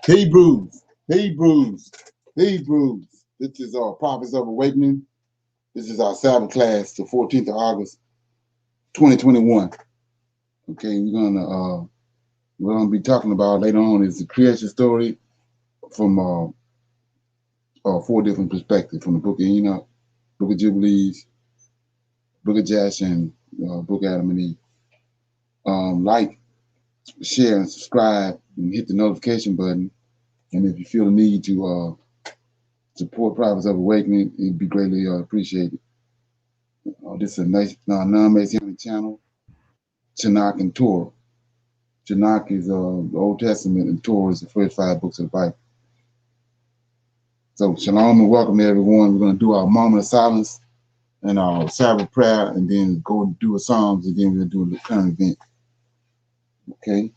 Hebrews, Hebrews, Hebrews. This is our Prophets of Awakening. This is our Sabbath class, the 14th of August, 2021. Okay, we're gonna be talking about later on is the creation story from four different perspectives, from the Book of Enoch, Book of Jubilees, Book of Jasher, and Book of Adam and Eve. Like, share, and subscribe, and hit the notification button. And if you feel the need to support Prophets of Awakening, it'd be greatly appreciated. This is a nice non-Messianic channel, Tanakh and Torah. Tanakh is the Old Testament, and Torah is the first 5 books of the Bible. So shalom and welcome to everyone. We're going to do our moment of silence and our Sabbath prayer, and then go and do a Psalms, and then we're going to do a current event. Okay?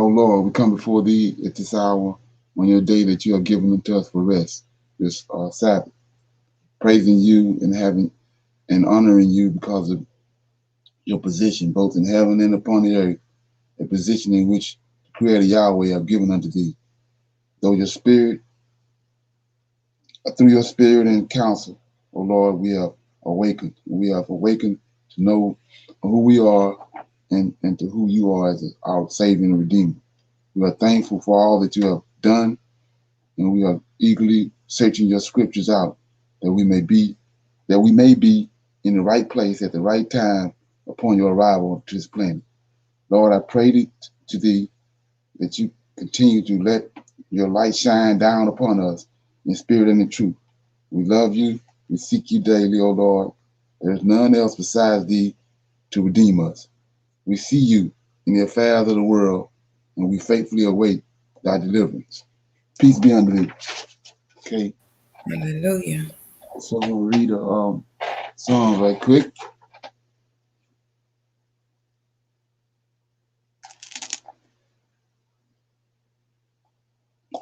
Oh Lord, we come before thee at this hour on your day that you are given unto us for rest, this Sabbath, praising you and having and honoring you because of your position, both in heaven and upon the earth, a position in which the Creator Yahweh have given unto thee. Though your spirit, through your spirit and counsel, O Lord, we are awakened. We have awakened to know who we are and to who you are as our Savior and Redeemer. We are thankful for all that you have done, and we are eagerly searching your scriptures out that we may be in the right place at the right time upon your arrival to this planet. Lord, I pray to thee that you continue to let your light shine down upon us in spirit and in truth. We love you. We seek you daily, O Lord. There is none else besides thee to redeem us. We see you in the affairs of the world, and we faithfully await thy deliverance. Peace be unto thee. Okay. Hallelujah. So we'll read a song right quick.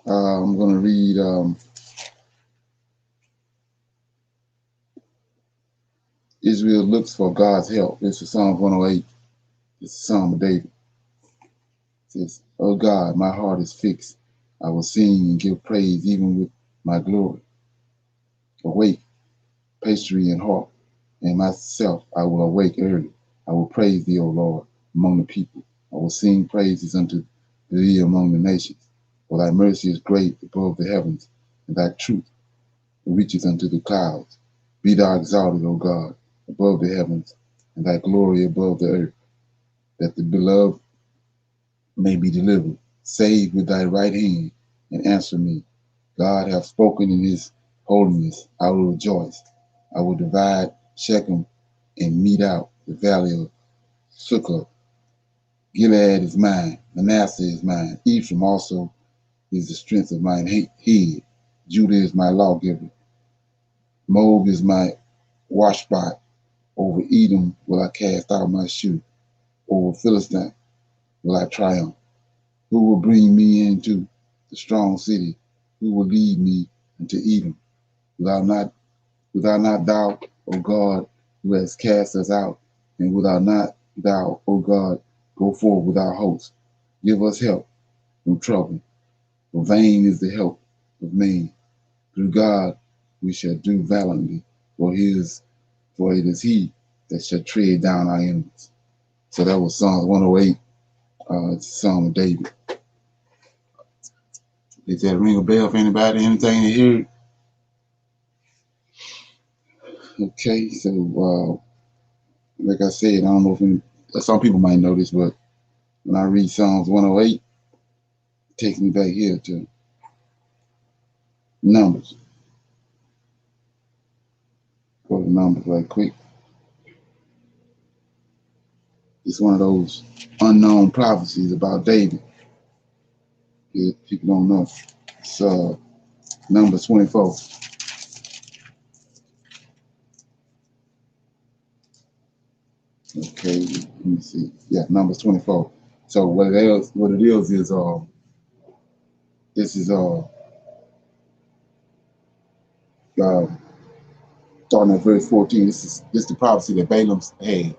I'm going to read Israel looks for God's help. This is Psalm 108. It's a Psalm of David. It says, "Oh God, my heart is fixed. I will sing and give praise even with my glory. Awake, pastry and harp, and myself I will awake early. I will praise thee, O Lord, among the people. I will sing praises unto thee among the nations. For thy mercy is great above the heavens, and thy truth reaches unto the clouds. Be thou exalted, O God, above the heavens, and thy glory above the earth, that the beloved may be delivered. Save with thy right hand, and answer me. God hath spoken in his holiness. I will rejoice. I will divide Shechem and mete out the valley of Sukkot. Gilead is mine, Manasseh is mine. Ephraim also is the strength of mine head. Judah is my lawgiver. Moab is my washpot. Over Edom will I cast out my shoe. Over Philistine will I triumph. Who will bring me into the strong city? Who will lead me into Edom? Without not thou, O God, who hast cast us out, and without not thou, O God, go forth with our hosts. Give us help from trouble, for vain is the help of man. Through God we shall do valiantly, for it is he that shall tread down our enemies." So that was Psalms 108. It's a Psalm of David. Did that ring a bell for anybody? Anything to hear? Okay, so like I said, I don't know if some people might know this, but when I read Psalms 108, it takes me back here to Numbers. Go to Numbers right quick. It's one of those unknown prophecies about David. People don't know. It's Numbers 24. Okay, let me see. Yeah, Numbers 24. So what it is this is uh starting at verse 14. This is the prophecy that Balaam had.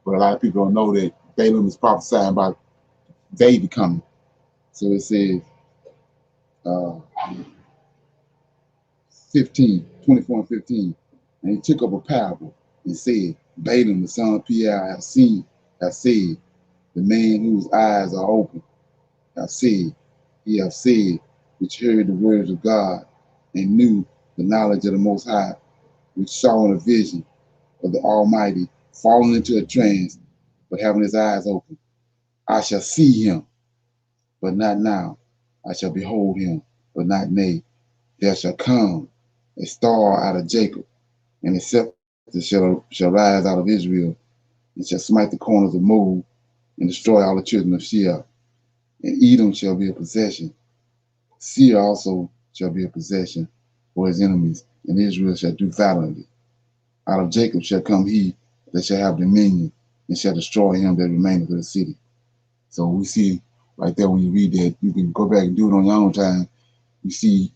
But a lot of people don't know that Balaam is prophesying about David coming. So it says, uh, 24 and 15. And he took up a parable and said, Balaam, the son of Peor, have said, the man whose eyes are open, he have said, which heard the words of God and knew the knowledge of the Most High, which saw in a vision of the Almighty, falling into a trance, but having his eyes open. I shall see him, but not now. I shall behold him, but not nay. There shall come a star out of Jacob, and a scepter shall rise out of Israel, and shall smite the corners of Moab, and destroy all the children of Sheol. And Edom shall be a possession. Seir also shall be a possession for his enemies, and Israel shall do valiantly. Out of Jacob shall come he that shall have dominion, and shall destroy him that remaineth of the city. So we see right there when you read that, you can go back and do it on your own time. You see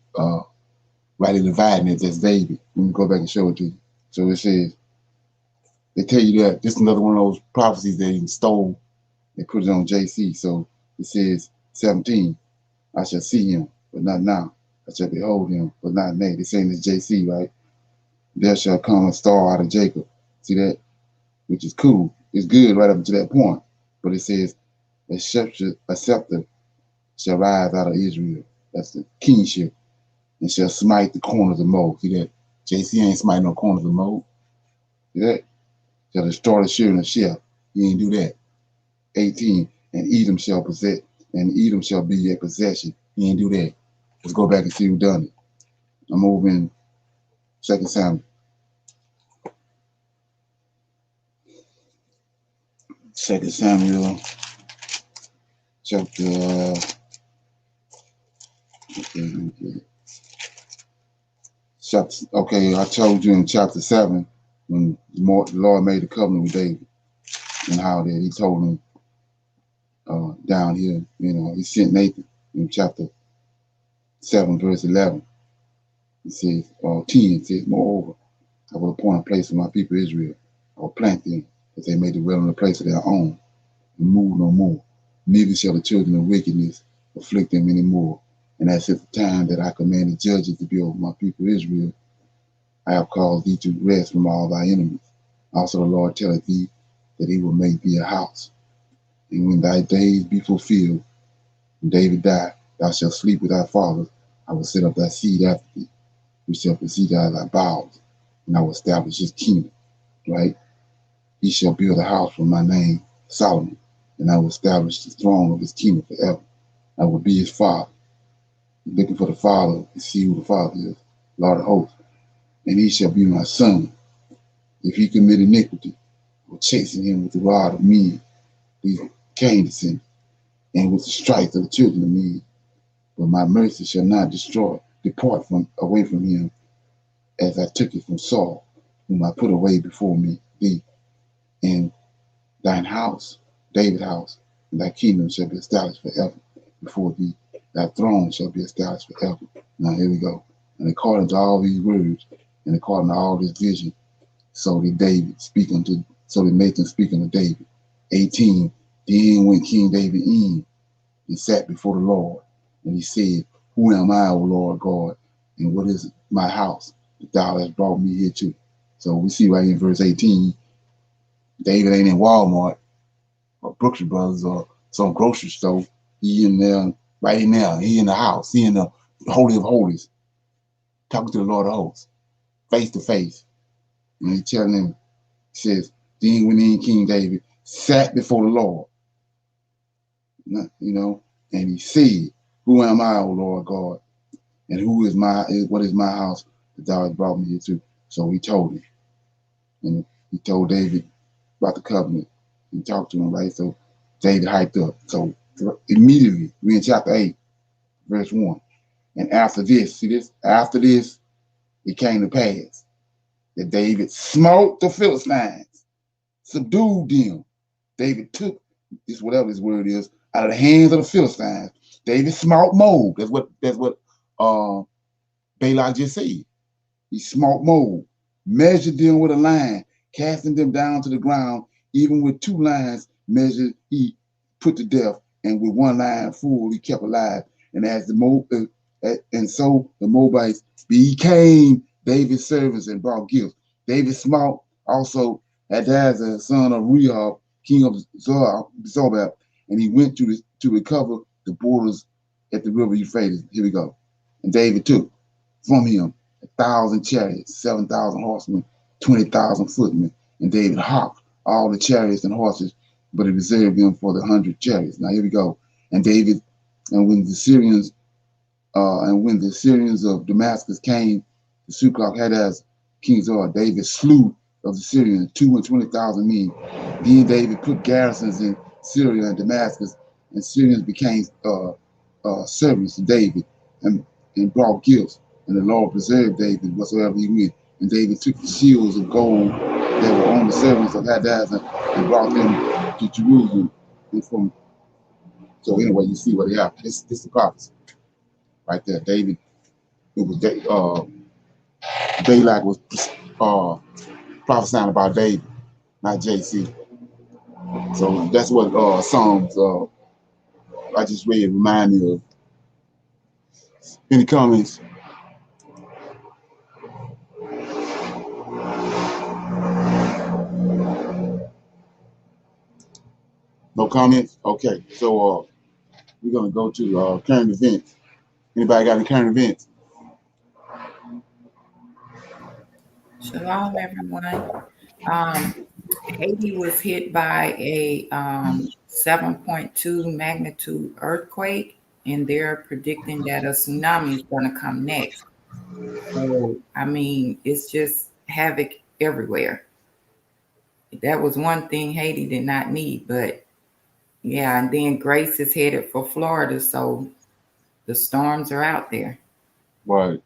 rightly dividing it, that's David. Let me go back and show it to you. So it says, they tell you that this is another one of those prophecies they stole and put it on JC. So it says 17, I shall see him, but not now. I shall behold him, but not nay. They're saying it's JC, right? There shall come a star out of Jacob. See that? Which is cool. It's good right up to that point. But it says, a scepter shall rise out of Israel. That's the kingship. And shall smite the corners of Moab. See that? JC ain't smiting no corners of Moab. See that? Shall destroy the children of Sheol. He ain't do that. 18. And Edom shall be a possession. He ain't do that. Let's go back and see who done it. I'm over in 2 Samuel. 2 Samuel chapter okay, I told you in chapter 7 when the Lord made a covenant with David and how that he told him down here, he sent Nathan in chapter 7 verse 11. He says, 10 says, moreover, I will appoint a place for my people Israel. I will plant them that they may dwell in a place of their own and move no more. Neither shall the children of wickedness afflict them any more. And as at the time that I commanded judges to be over my people Israel, I have caused thee to rest from all thy enemies. Also the Lord telleth thee that he will make thee a house. And when thy days be fulfilled, when David die, thou shalt sleep with thy fathers. I will set up thy seed after thee, which shall proceed out of thy bowels, and I will establish his kingdom. Right? He shall build a house for my name, Solomon, and I will establish the throne of his kingdom forever. I will be his father. Looking for the father to see who the father is, Lord of hosts. And he shall be my son. If he commit iniquity, I will chasten him with the rod of men, these Cain's sin, and with the stripes of the children of men. But my mercy shall not depart away from him, as I took it from Saul, whom I put away before me, thee. And thine house, David's house, and thy kingdom shall be established forever before thee. Thy throne shall be established forever. Now here we go. And according to all these words, and according to all this vision, so did Nathan speak unto David. 18. Then went King David in and sat before the Lord, and he said, who am I, O Lord God, and what is my house that thou hast brought me here to? So we see right in verse 18, David ain't in Walmart or Brooks Brothers or some grocery store. He in there right now. He in the house. He in the Holy of Holies, talking to the Lord of Hosts, face to face. And he telling him, he says, then when King David sat before the Lord, and he said, who am I, O Lord God, and what is my house that thou hast brought me here to? So he told him, and he told David about the covenant. He talked to him, right? So David hyped up. So immediately, we in chapter 8, verse 1. And after this, see this? After this, it came to pass that David smote the Philistines, subdued them. David took this, whatever this word is, out of the hands of the Philistines. David smote Moab. That's what Balak just said. He smote Moab. measured them with a line, casting them down to the ground. Even with 2 lines measured, he put to death, and with 1 line full, he kept alive. And so the Moabites became David's servants and brought gifts. David smote also Hadassah, son of Rehob, king of Zobab, and he went to recover the borders at the river Euphrates. Here we go. And David took from him 1,000 chariots, 7,000 horsemen, 20,000 footmen. And David hawked all the chariots and horses, but he reserved them for the 100 chariots. Now here we go. And David, and when the Syrians of Damascus came to Succoth Hadassah, King Zor, David slew of the Syrians 220,000 men. Then David put garrisons in Syria and Damascus, and Syrians became servants to David and brought gifts. And the Lord preserved David whatsoever he went. And David took the shields of gold that were on the servants of Hadassah and brought them to Jerusalem. So anyway, you see what they have. This is the prophecy right there. David, it was Balak was prophesying about David, not JC. So that's what Psalms I just read remind me of. Any comments? No comments? Okay, so we're gonna go to current events. Anybody got any current events? Shalom, everyone. Haiti was hit by a 7.2 magnitude earthquake, and they're predicting that a tsunami is going to come next. So, I mean, it's just havoc everywhere. That was one thing Haiti did not need, but yeah, and then Grace is headed for Florida, so the storms are out there. Right.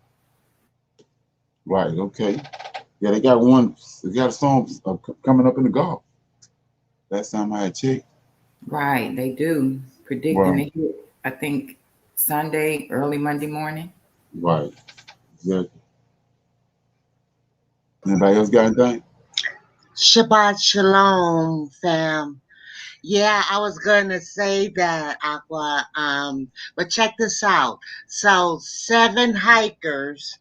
Right. Okay. Yeah, they got one. They got a storm coming up in the Gulf. Last time I had checked. Right, they do. Predicting Right. to hit, I think, Sunday, early Monday morning. Right. Exactly. Anybody else got anything? Shabbat Shalom, fam. Yeah, I was gonna say that, Aqua. But check this out. So 7 hikers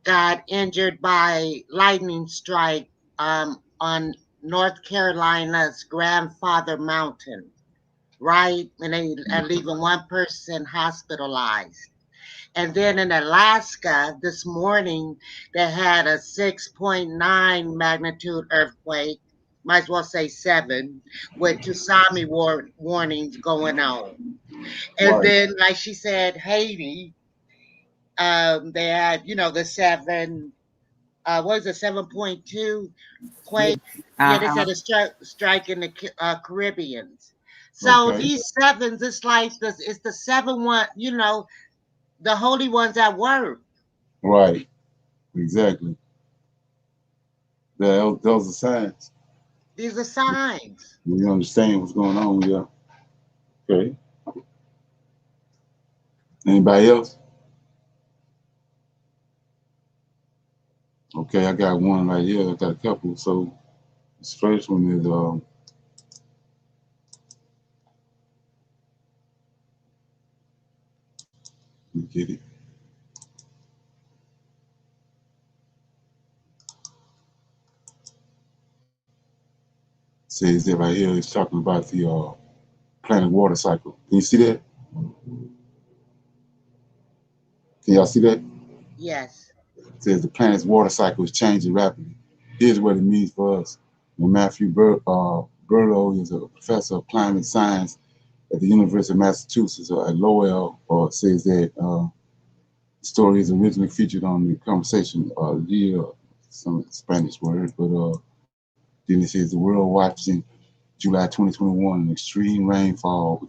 got injured by lightning strike on North Carolina's Grandfather Mountain, right? And they are leaving 1 person hospitalized. And then in Alaska this morning, they had a 6.9 magnitude earthquake, might as well say 7, with tsunami warnings going on. And Right. then, like she said, Haiti, they had, the 7.2 quake. Yeah, they Uh-huh. said a strike in the Caribbeans. So Okay. these sevens, it's like it's the 7 the holy ones at work. Right. Exactly. Those are signs. These are signs. We understand what's going on. Yeah. Okay. Anybody else? Okay, I got one right here. I got a couple. So this first one is let me get it. Says that right here. It's talking about the planet water cycle. Can you see that? Can y'all see that? Yes. It says the planet's water cycle is changing rapidly. Here's what it means for us. When Matthew Burlow is a professor of climate science at the University of Massachusetts at Lowell, says that the story is originally featured on the conversation year, some Spanish word, but then it says the world watched in July 2021 an extreme rainfall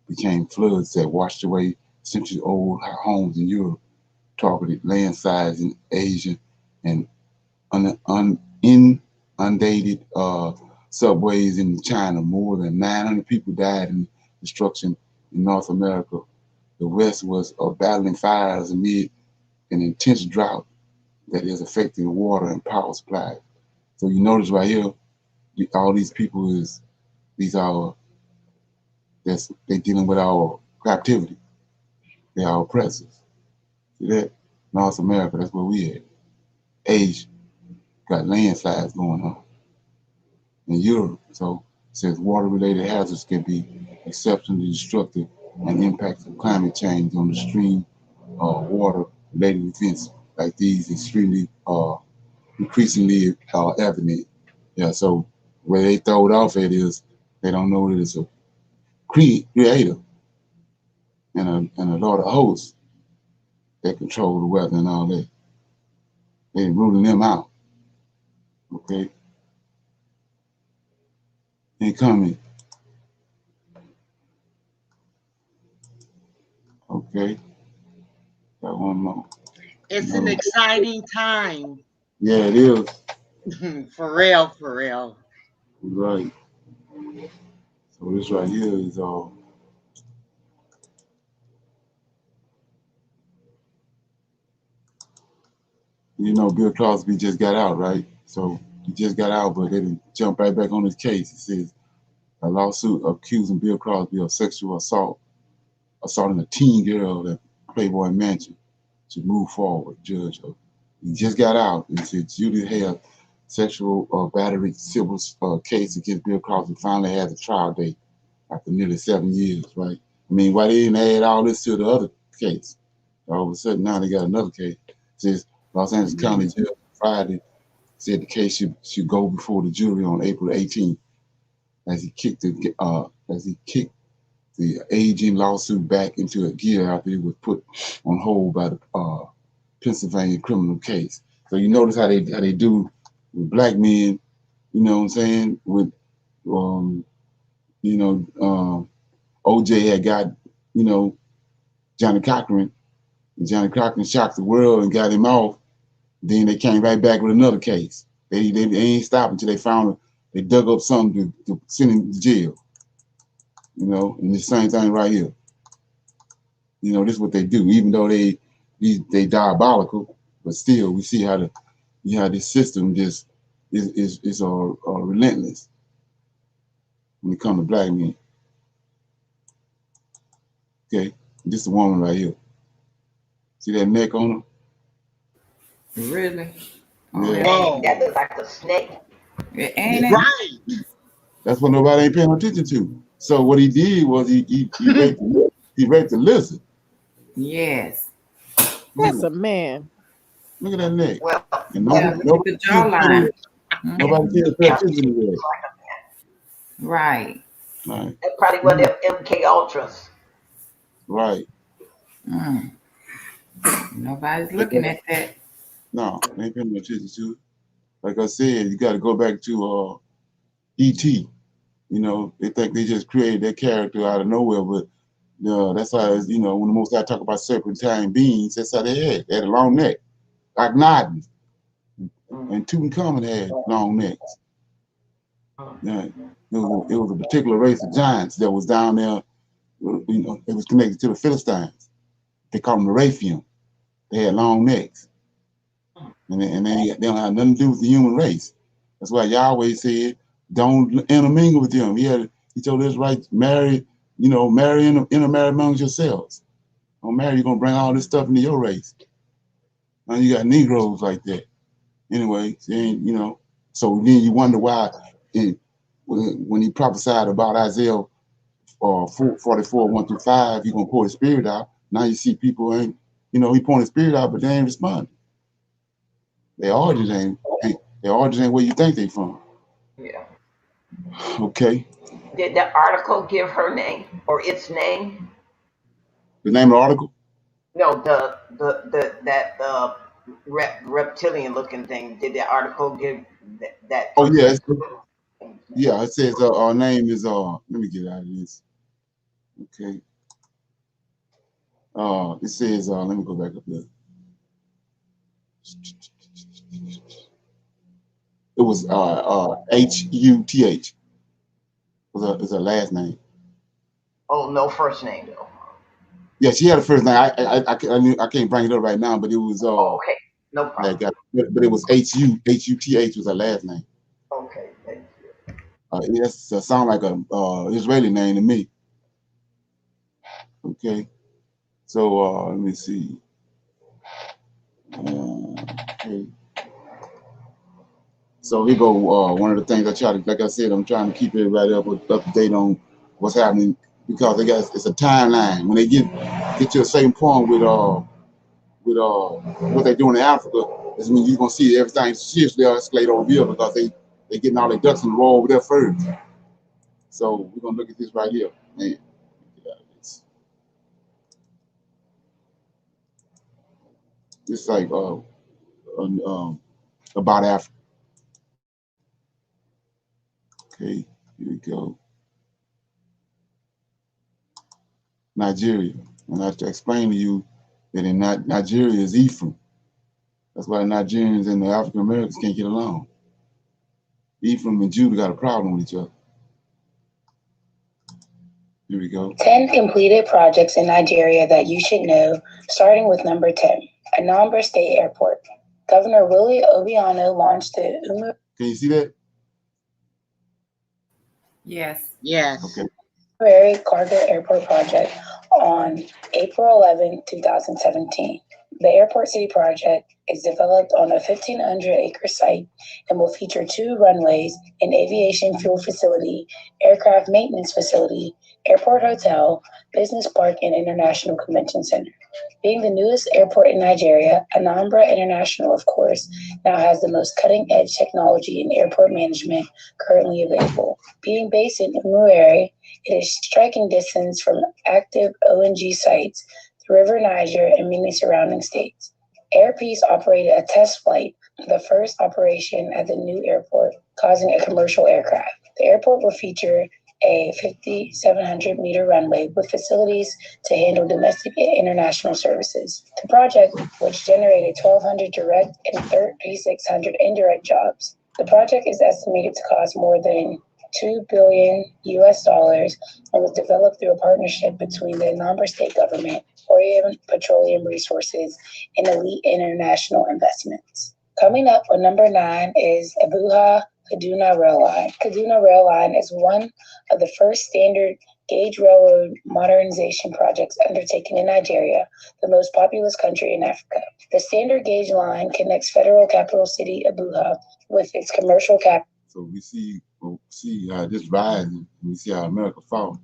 became floods that washed away century-old homes in Europe, targeted landslides in Asia, and inundated subways in China. More than 900 people died in destruction in North America. The West was battling fires amid an intense drought. that is affecting water and power supply. So you notice right here, all these people is these are they dealing with our captivity. They are oppressors. See that? North America, that's where we at. Asia got landslides going on in Europe. So it says water-related hazards can be exceptionally destructive and impacts of climate change on the stream water-related events like these extremely increasingly evident. Yeah, so where they throw it off at is they don't know that it's a creator and a lot of hosts that control the weather and all that. They ruling them out. Okay, they coming. Okay, got one more. It's an exciting time. Yeah, it is. For real, for real. Right. So this right here is you know, Bill Cosby just got out, right? So he just got out, but they didn't jump right back on his case. It says a lawsuit accusing Bill Cosby of sexual assaulting a teen girl at Playboy Mansion to move forward. Judge, he just got out. It said Judith Hale sexual battery civil case against Bill Cosby finally has a trial date after nearly 7 years, right? I mean, why they didn't add all this to the other case? All of a sudden now they got another case. It says Los Angeles County Judge Friday said the case should go before the jury on April 18th as he kicked the aging lawsuit back into a gear after it was put on hold by the Pennsylvania criminal case. So you notice how they do with black men, you know what I'm saying? With you know, OJ had got, you know, Johnny Cochran, and Johnny Cochran shocked the world and got him off. Then they came right back with another case. They ain't stopped until they found him. They dug up something to send him to jail. You know, and the same thing right here. You know, this is what they do. Even though they diabolical, but still we see how this system just is relentless when it comes to black men. Okay, this is a woman right here. See that neck on her? Really? Yeah. Whoa. That looks like a snake. Ain't it? Right. That's what nobody ain't paying attention to. So what he did was he raped the lizard. Yes. That's a man. Look at that neck. Well, And Yeah, look at the jawline. nobody cares pay attention to that. Right. Right. that probably one of them MK Ultras. Right. Mm. Nobody's looking at that. No, they ain't paying no attention to it. Like I said, you got to go back to E.T. You know, they think they just created that character out of nowhere, but that's how it's, you know, when the Most High talk about serpentine beings, that's how they had. They had a long neck, like Nodden. And Tutankhamun had long necks. Yeah, it was a particular race of giants that was down there. You know, it was connected to the Philistines. They called them the Raphaim. They had long necks, and they don't have nothing to do with the human race. That's why Yahweh said, "Don't intermingle with them." He told us, right, marry, you know, intermarry amongst yourselves. Don't marry, you're gonna bring all this stuff into your race. Now you got Negroes like that. Anyway, you know, so then you wonder why when he prophesied about Isaiah 44, 1 through 5, he's gonna pour his spirit out. Now you see people ain't, you know, he pouring his spirit out, but they ain't responding. They all just ain't where you think they from. Yeah. Okay. Did the article give her name or its name? The name of the article? No, that reptilian looking thing. Did the article give that? Oh yes. Yeah, it says our name is let me get out of this. Okay. It says let me go back up there. It was Huth was her last name. Oh, no first name though. Yeah, she had a first name. I can't bring it up right now, but it was Okay. No problem. But it was Huth was her last name. Okay, thank you. It sound like a Israeli name to me. Okay, so let me see. Okay. So here go one of the things I try to, like I said, I'm trying to keep everybody up to date on what's happening because it's a timeline. When they get to a certain point with what they're doing in Africa, is when you're gonna see everything seriously escalate over here because they getting all their ducks in the row over there first. So we're gonna look at this right here. Man, it's like about Africa. Okay, here we go. Nigeria. And I have to explain to you that in Nigeria is Ephraim. That's why the Nigerians and the African Americans can't get along. Ephraim and Judah got a problem with each other. Here we go. 10 completed projects in Nigeria that you should know, starting with number 10, Anambra State Airport. Governor Willie Obiano launched the Can you see that? Yes. Yes. Okay. Temporary Cargo Airport project on April 11, 2017. The Airport City project is developed on a 1,500-acre site and will feature 2 runways, an aviation fuel facility, aircraft maintenance facility, airport hotel, business park, and international convention center. Being the newest airport in Nigeria, Anambra International, of course, now has the most cutting-edge technology in airport management currently available. Being based in Umueri, it is striking distance from active ONG sites, the River Niger, and many surrounding states. Air Peace operated a test flight, the first operation at the new airport, causing a commercial aircraft. The airport will feature a 5,700-meter runway with facilities to handle domestic and international services. The project, which generated 1,200 direct and 3,600 indirect jobs. The project is estimated to cost more than $2 billion and was developed through a partnership between the Anambra State government, Orient Petroleum Resources, and Elite International Investments. Coming up on number 9 is Abuja Kaduna Rail Line. Kaduna Rail Line is one of the first standard gauge railroad modernization projects undertaken in Nigeria, the most populous country in Africa. The standard gauge line connects federal capital city Abuja with its commercial capital. So we see how this rises, and we see how America falls.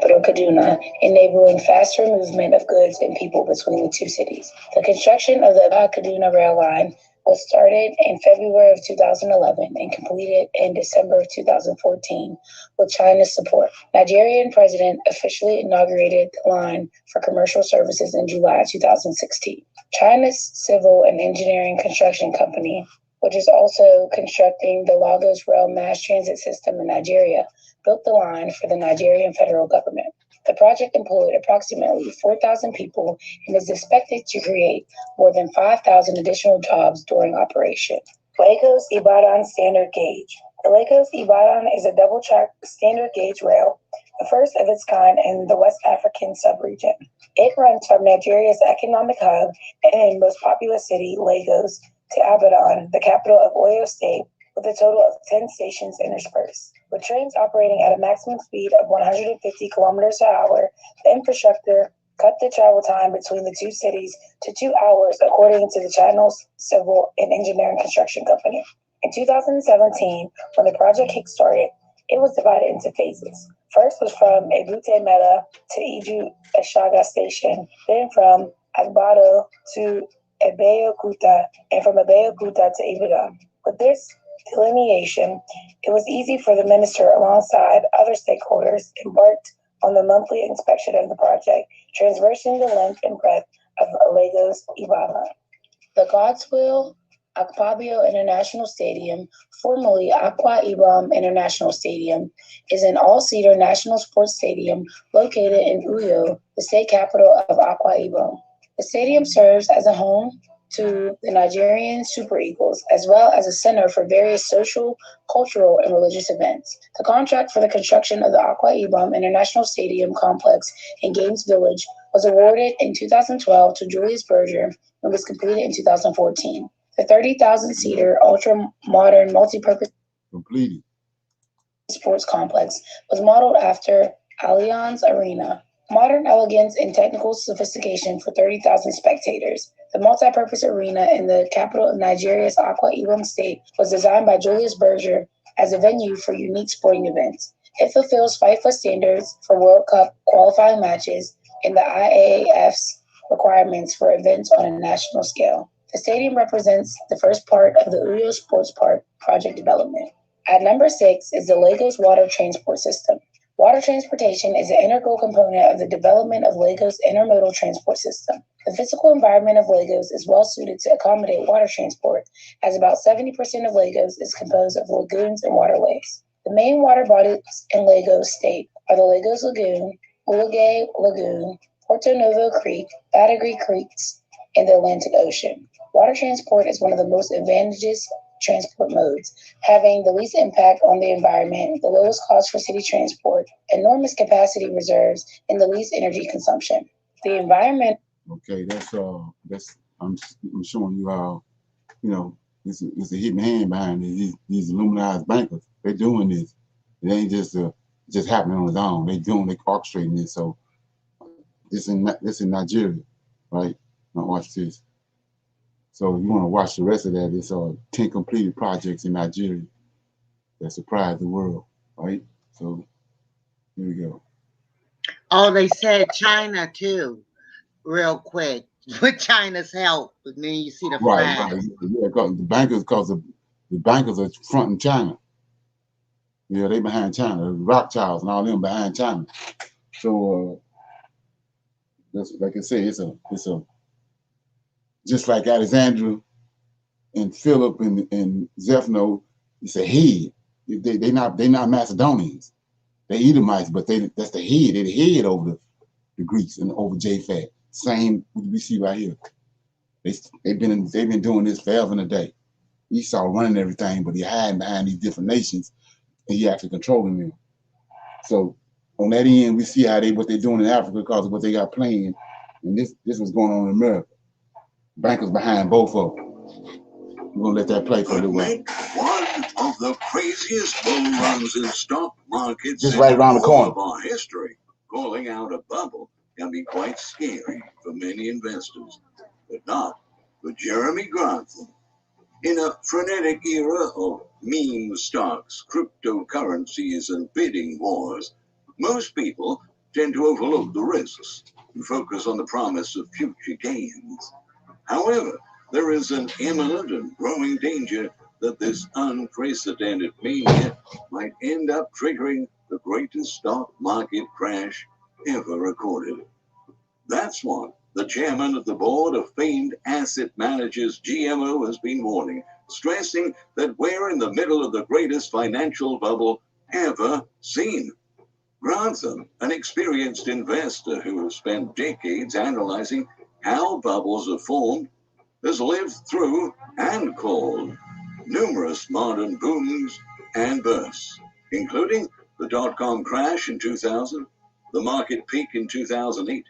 Kaduna, enabling faster movement of goods and people between the two cities. The construction of the Kaduna Rail Line was started in February of 2011 and completed in December of 2014 with China's support. Nigerian president officially inaugurated the line for commercial services in July 2016. China's civil and engineering construction company, which is also constructing the Lagos Rail mass transit system in Nigeria, built the line for the Nigerian federal government. The project employed approximately 4,000 people and is expected to create more than 5,000 additional jobs during operation. Lagos Ibadan Standard Gauge. The Lagos Ibadan is a double-track standard gauge rail, the first of its kind in the West African subregion. It runs from Nigeria's economic hub and most populous city, Lagos, to Ibadan, the capital of Oyo State, with a total of 10 stations interspersed. With trains operating at a maximum speed of 150 kilometers per hour, the infrastructure cut the travel time between the two cities to 2 hours, according to the Channel's Civil and Engineering Construction Company. In 2017, when the project kickstarted, it was divided into phases. First was from Ebute Metta to Iju Eshaga Station, then from Agbado to Abeokuta, and from Abeokuta to Ibadan. With this delineation, it was easy for the minister, alongside other stakeholders, embarked on the monthly inspection of the project, traversing the length and breadth of Lagos Ibadan. The Godswill Akpabio International Stadium, formerly Akwa Ibom International Stadium, is an all-seater national sports stadium located in Uyo, the state capital of Akwa Ibom. The stadium serves as a home to the Nigerian Super Eagles, as well as a center for various social, cultural, and religious events. The contract for the construction of the Akwa Ibom International Stadium complex in Games Village was awarded in 2012 to Julius Berger and was completed in 2014. The 30,000-seater, ultra-modern, multi-purpose completed sports complex was modeled after Allianz Arena. Modern elegance and technical sophistication for 30,000 spectators. The multi-purpose arena in the capital of Nigeria's Akwa Ibom state was designed by Julius Berger as a venue for unique sporting events. It fulfills FIFA standards for World Cup qualifying matches and the IAAF's requirements for events on a national scale. The stadium represents the first part of the Uyo Sports Park project development. At number 6 is the Lagos Water Transport System. Water transportation is an integral component of the development of Lagos' intermodal transport system. The physical environment of Lagos is well suited to accommodate water transport, as about 70% of Lagos is composed of lagoons and waterways. The main water bodies in Lagos state are the Lagos Lagoon, Ulage Lagoon, Porto Novo Creek, Badagry Creeks, and the Atlantic Ocean. Water transport is one of the most advantageous transport modes, having the least impact on the environment, the lowest cost for city transport, enormous capacity reserves, and the least energy consumption. The environment. Okay, that's I'm showing you how, it's a hidden hand behind these illuminized bankers. They're doing this. It ain't just happening on its own. They orchestrating this. So this in Nigeria, right? Now watch this. So you want to watch the rest of that. It's 10 completed projects in Nigeria that surprised the world, right? So here we go. Oh, they said China too, real quick, with China's help. And then you see the flag. Right. Yeah, because the bankers are fronting China. Yeah, they behind China. The Rothschilds and all them behind China. So that's, like I say, it's a just like Alexandra and Philip and Zephno, it's a head. They not Macedonians. They Edomites, but that's the head. They're the head over the Greeks and over Japhet. Same we see right here. They've been doing this forever and a day. Esau running everything, but he hiding behind these different nations, and he actually controlling them. So on that end, we see what they're doing in Africa because of what they got planned, and this was going on in America. Bankers behind both of them. We're gonna let that play for a little while. One of the craziest bull runs in stock markets just right around the corner of our history. Calling out a bubble can be quite scary for many investors, but not for Jeremy Grantham. In a frenetic era of meme stocks, cryptocurrencies, and bidding wars, most people tend to overlook the risks and focus on the promise of future gains. However, there is an imminent and growing danger that this unprecedented mania might end up triggering the greatest stock market crash ever recorded. That's what the chairman of the board of famed asset managers GMO has been warning, stressing that we're in the middle of the greatest financial bubble ever seen. Grantham, an experienced investor who has spent decades analyzing how bubbles are formed, has lived through and called numerous modern booms and bursts, including the dot-com crash in 2000, the market peak in 2008,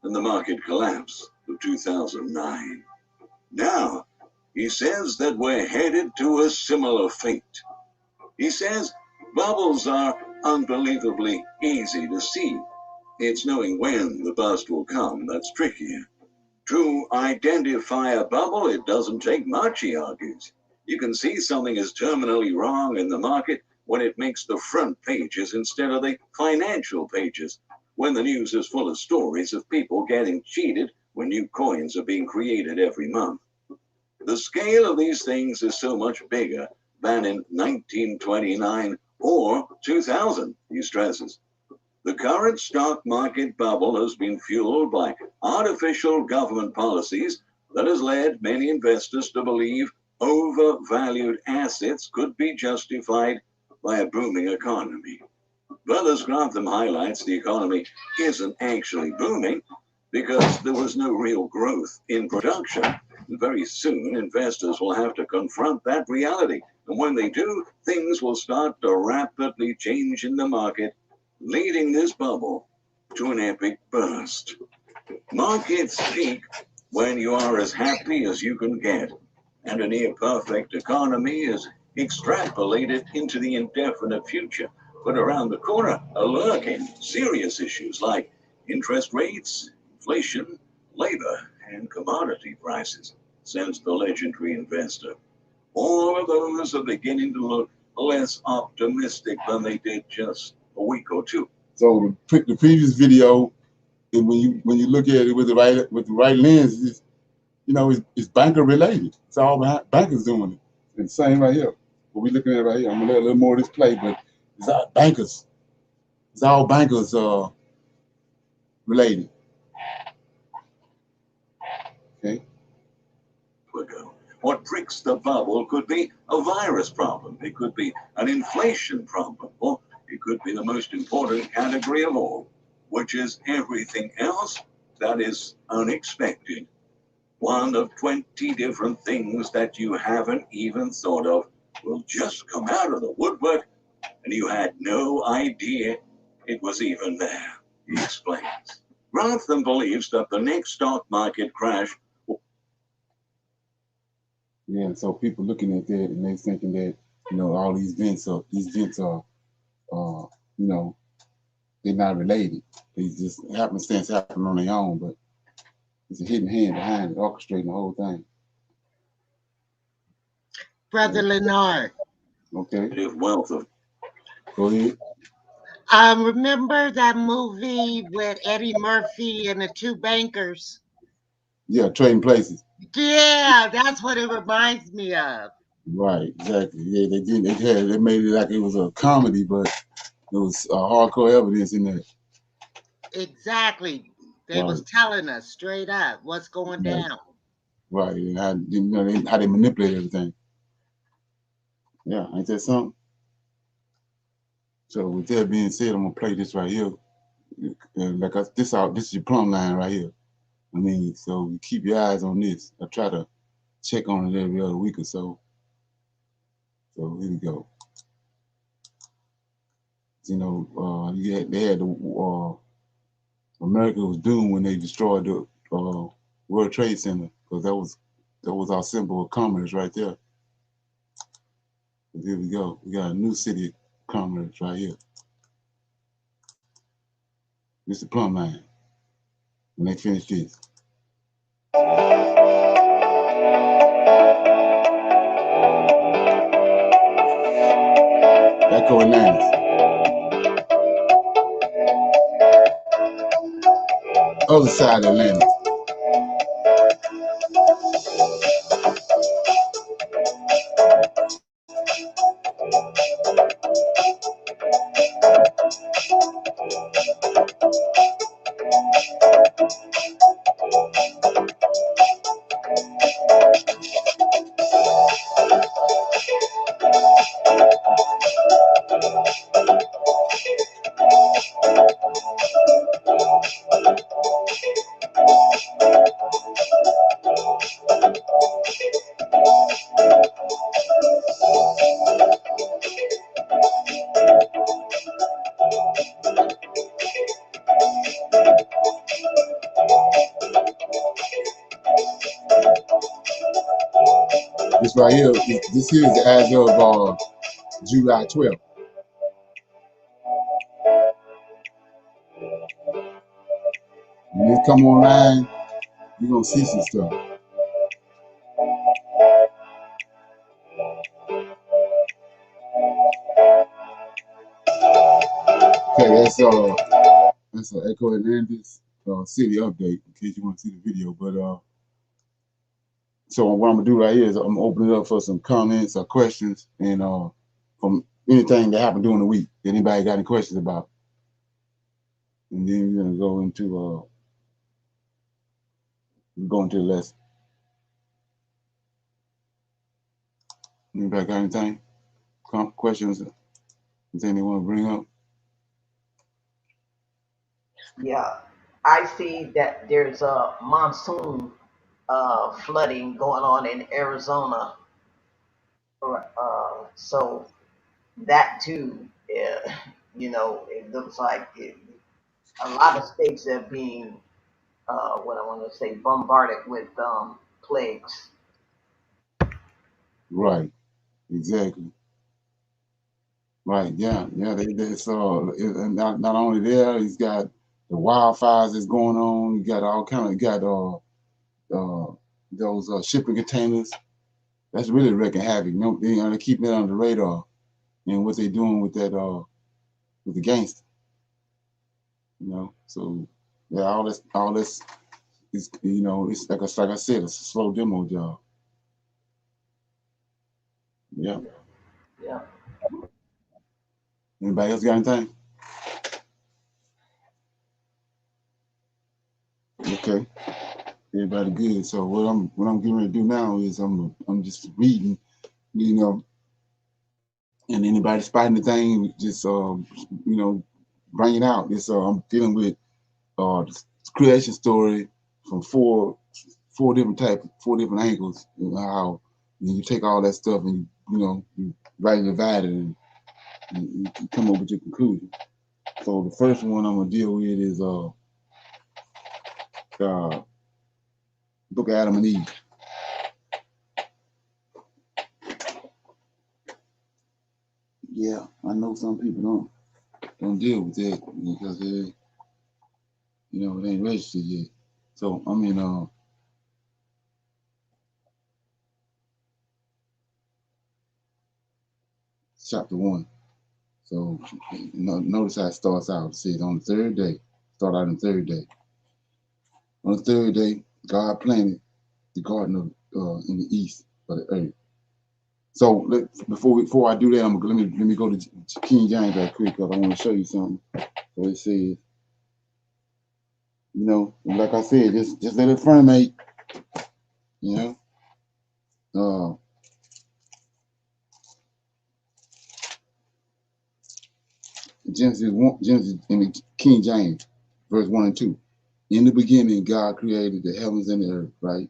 and the market collapse of 2009. Now, he says that we're headed to a similar fate. He says bubbles are unbelievably easy to see. It's knowing when the bust will come that's trickier. To identify a bubble, it doesn't take much, he argues. You can see something is terminally wrong in the market when it makes the front pages instead of the financial pages, when the news is full of stories of people getting cheated when new coins are being created every month. The scale of these things is so much bigger than in 1929 or 2000, he stresses. The current stock market bubble has been fueled by artificial government policies that has led many investors to believe overvalued assets could be justified by a booming economy. But as Grantham highlights, the economy isn't actually booming because there was no real growth in production. And very soon, investors will have to confront that reality. And when they do, things will start to rapidly change in the market, leading this bubble to an epic burst. Markets peak when you are as happy as you can get, and a near perfect economy is extrapolated into the indefinite future. But around the corner are lurking serious issues like interest rates, inflation, labor, and commodity prices, says the legendary investor. All of those are beginning to look less optimistic than they did just a week or two. So the previous video, and when you look at it with the right lens, it's banker related. It's all behind bankers doing it. And same right here. What we looking at right here. I'm gonna let a little more of this play, but it's all bankers. It's all bankers related. Okay. What pricks the bubble could be a virus problem, it could be an inflation problem, or it could be the most important category of all, which is everything else that is unexpected. One of 20 different things that you haven't even thought of will just come out of the woodwork, and you had no idea it was even there, he explains. Grantham believes that the next stock market crash. Yeah, so people looking at that and they thinking that, all these events are they're not related. They just happenstance happen on their own, but it's a hidden hand behind it, orchestrating the whole thing. Brother Leonard. Okay. Wealth of. Go ahead. Remember that movie with Eddie Murphy and the two bankers? Yeah, Trading Places. Yeah, that's what it reminds me of. Right, exactly. Yeah, they did. They made it like it was a comedy, but there was hardcore evidence in there. Exactly. They was telling us straight up what's going down. Right, and how they manipulate everything. Yeah, ain't that something? So with that being said, I'm gonna play this right here. This is your plumb line right here. I mean, so you keep your eyes on this. I try to check on it every other week or so. So here we go. They had the America was doomed when they destroyed the World Trade Center, because that was our symbol of commerce right there. But here we go. We got a new city of commerce right here. This is the Plum Line. When they finish this. Echo Atlantis. Other side of Atlantis. This right here, this here is as of July 12th. When it come online, you're gonna see some stuff. Okay, that's an Echo Atlantis city update in case you want to see the video. But so what I'm gonna do right here is I'm gonna open it up for some comments or questions, and from anything that happened during the week. Anybody got any questions about? And then we're gonna go into the lesson. Anybody got anything? Questions? Anything they want to bring up? Yeah, I see that there's a monsoon flooding going on in Arizona. So that too, it looks like a lot of states are being what I want to say, bombarded with plagues. Right. Exactly. Right. Yeah. Yeah. They saw. And not only there, he's got the wildfires that's going on. You got all kind of. You got those shipping containers. That's really wreaking havoc. No, they're keeping it on the radar. And what they're doing with that with the gangster. So yeah, all this is it's like I said, it's a slow demo job. Yeah. Yeah. Anybody else got anything? Okay. Everybody good. So what I'm getting ready to do now is I'm just reading, and anybody spot anything, just bring it out. This I'm dealing with the creation story from four different angles. How you take all that stuff and you write and divide it and you come up with your conclusion. So the first one I'm gonna deal with is the book of Adam and Eve. Yeah, I know some people don't deal with that because it ain't registered yet. So I'm in chapter 1. So notice how it starts out. It says on the third day, start out on the third day. On the third day, God planted the garden of in the east of the earth. So before I do that, let me go to King James right quick because I want to show you something. So it says, like I said, just let it ferment, uh, Genesis in the King James, verse 1 and 2. In the beginning, God created the heavens and the earth, right?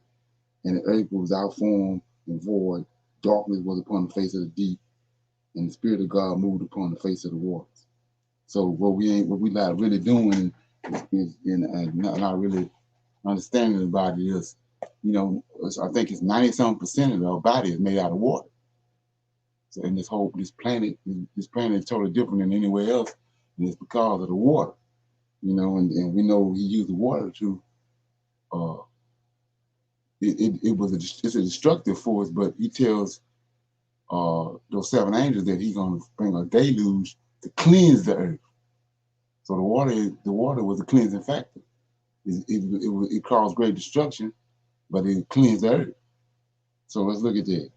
And the earth was without form and void. Darkness was upon the face of the deep, and the Spirit of God moved upon the face of the waters. So what we not really doing is not really understanding about it is, I think it's 97% of our body is made out of water. So in this planet is totally different than anywhere else, and it's because of the water. And we know he used the water to uh it's a destructive force, but he tells those seven angels that he's gonna bring a deluge to cleanse the earth. So the water was a cleansing factor. It caused great destruction, but it cleansed the earth. So let's look at that.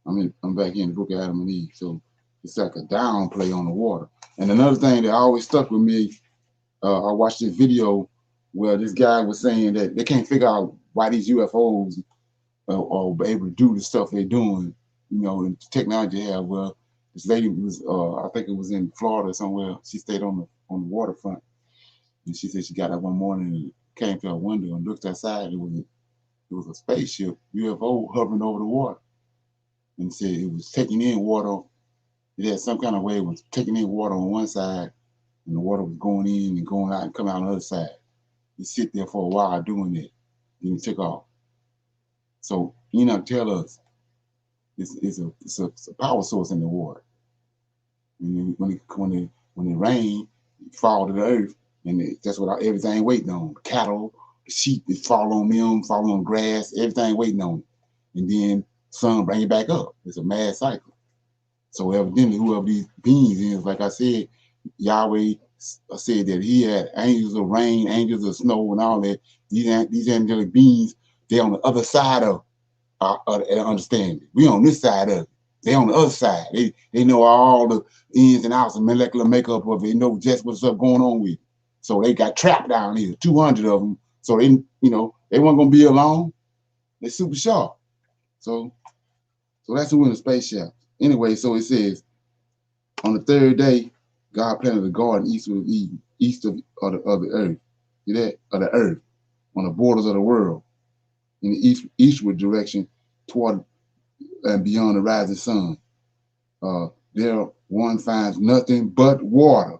I'm back in the book of Adam and Eve. So it's like a downplay on the water. And another thing that always stuck with me, I watched this video where this guy was saying that they can't figure out why these UFOs are able to do the stuff they're doing, and the technology they have. Well, this lady was, I think it was in Florida somewhere. She stayed on the waterfront, and she said she got up one morning and came to her window and looked outside. It was a spaceship UFO hovering over the water, and said it was taking in water. It had some kind of way it was taking in water on one side, and the water was going in and going out and coming out on the other side. It sit there for a while doing that, then it took off. So Enoch tell us it's a power source in the water. When it rain, it fall to the earth, and that's what everything waiting on. The cattle, the sheep, it fall on them, fall on grass, everything waiting on it. And then sun bring it back up. It's a mad cycle. So evidently, whoever these beings is, like I said, Yahweh said that he had angels of rain, angels of snow, and all that. These angelic beings, they're on the other side of understanding. We on this side of it. They on the other side. They know all the ins and outs and molecular makeup of it. They know just what's up going on with it. So they got trapped down here, 200 of them. So they weren't gonna be alone. They're super sharp. So that's who in the spaceship. Anyway, so it says on the third day, God planted a garden east of Eden, east of the earth. See that? Of the earth, on the borders of the world, in the eastward direction toward and beyond the rising sun. There one finds nothing but water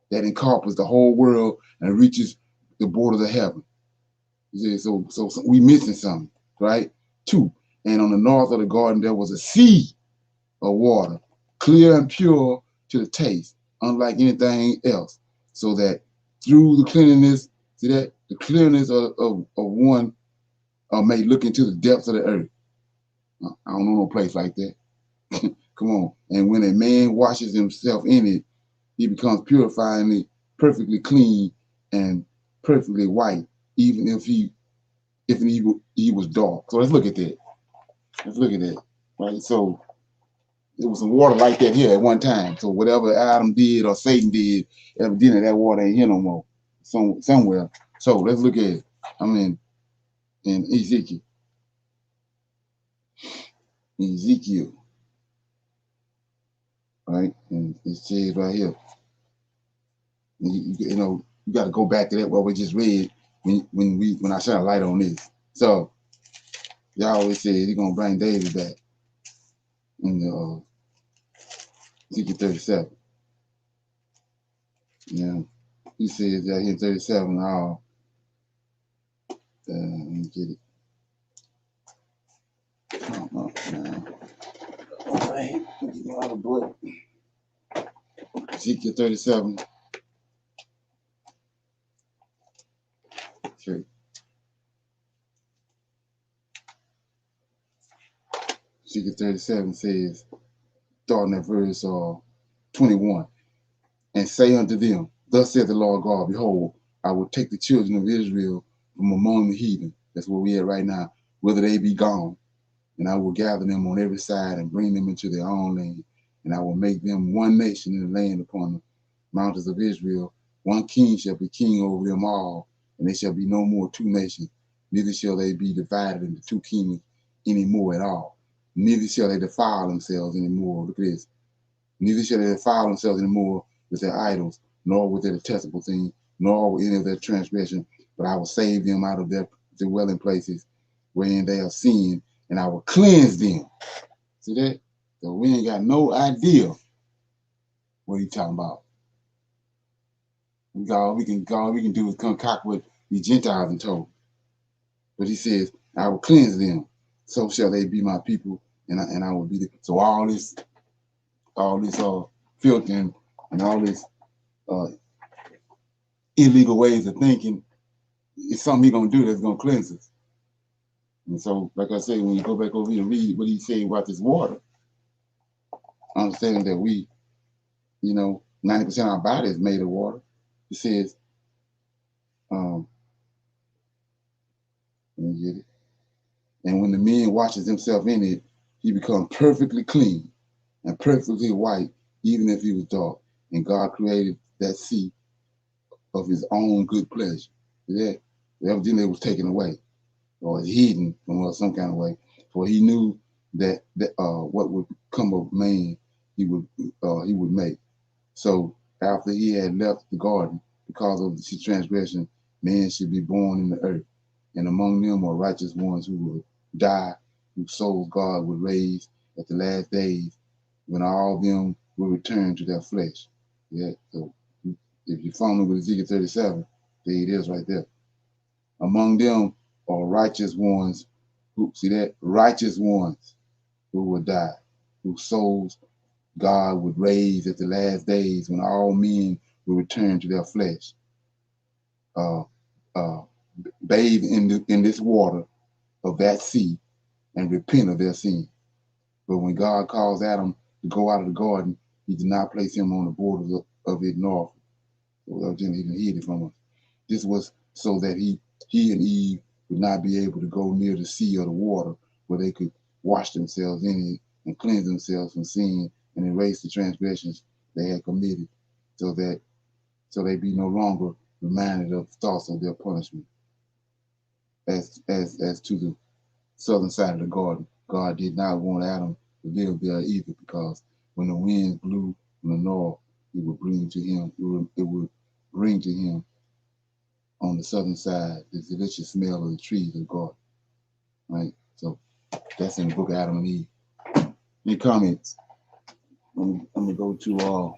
that encompasses the whole world and reaches the borders of heaven. He said, so we missing something, right? 2, and on the north of the garden there was a sea of water, clear and pure to the taste, unlike anything else, so that through the cleanliness, see that the clearness of one may look into the depths of the earth. I don't know no place like that. Come on. And when a man washes himself in it, he becomes purifyingly, perfectly clean and perfectly white, even if he was dark. So let's look at that. Let's look at that. Right. So there was some water like that here at one time. So whatever Adam did or Satan did, evidently that water ain't here no more. Somewhere. So let's look at it. I'm in Ezekiel. Ezekiel. Right? And it says right here. You know, you got to go back to that what we just read when I shine a light on this. So Yahweh said he's gonna bring David back in Ezekiel 37. Yeah, he says that here in 37. Let me get it. Oh, man. Okay, get me out of the book. Ezekiel 37. Okay. Ezekiel 37 says, starting at verse 21, and say unto them, thus saith the Lord God, behold, I will take the children of Israel from among the heathen. That's where we at right now, whether they be gone. And I will gather them on every side and bring them into their own land. And I will make them one nation in the land upon the mountains of Israel. One king shall be king over them all, and there shall be no more 2 nations. Neither shall they be divided into 2 kingdoms any more at all. Neither shall they defile themselves anymore. Look at this. Neither shall they defile themselves anymore with their idols, nor with their detestable things, nor with any of their transgression. But I will save them out of their dwelling places wherein they are sinned, and I will cleanse them. See that? So we ain't got no idea what he's talking about. All we can do is concoct what the Gentiles are told. But he says, I will cleanse them, so shall they be my people, and I will be the. So all this filth and all this illegal ways of thinking, it's something he's gonna do that's gonna cleanse us. And so, like I said, when you go back over here and read what he's saying about this water, understanding that we, 90% of our body is made of water. He says, let me get it. And when the man washes himself in it, he becomes perfectly clean and perfectly white, even if he was dark. And God created that sea of his own good pleasure. That evidently it was taken away or hidden from us some kind of way. For he knew that what would come of man he would make. So after he had left the garden, because of his transgression, man should be born in the earth. And among them are righteous ones who will die, whose souls God would raise at the last days, when all of them will return to their flesh. Yeah. So if you follow with Ezekiel 37, there it is right there. Among them are righteous ones who, see that? Righteous ones who will die, whose souls God would raise at the last days, when all men will return to their flesh. Bathe in this water of that sea and repent of their sin. But when God calls Adam to go out of the garden, he did not place him on the borders of it north. So he hid it from us. This was so that he and Eve would not be able to go near the sea or the water, where they could wash themselves in it and cleanse themselves from sin and erase the transgressions they had committed, so they be no longer reminded of thoughts of their punishment. As to the southern side of the garden, God did not want Adam to live there either, because when the winds blew from the north, it would bring to him on the southern side the delicious smell of the trees of the garden. Right? So that's in the book of Adam and Eve. Any comments? I'm gonna go to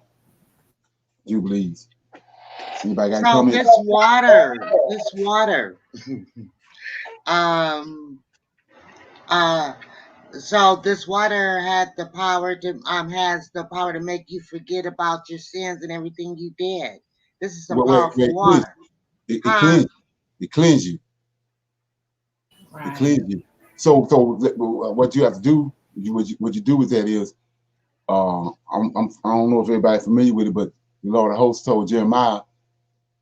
Jubilees. Anybody got any So comments? this water, So this water had the power to has the power to make you forget about your sins and everything you did. This is some powerful water. It cleans. It cleans you. Right. It cleans you. So what you have to do, what you do with that is, I don't know if everybody's familiar with it, but the Lord of hosts told Jeremiah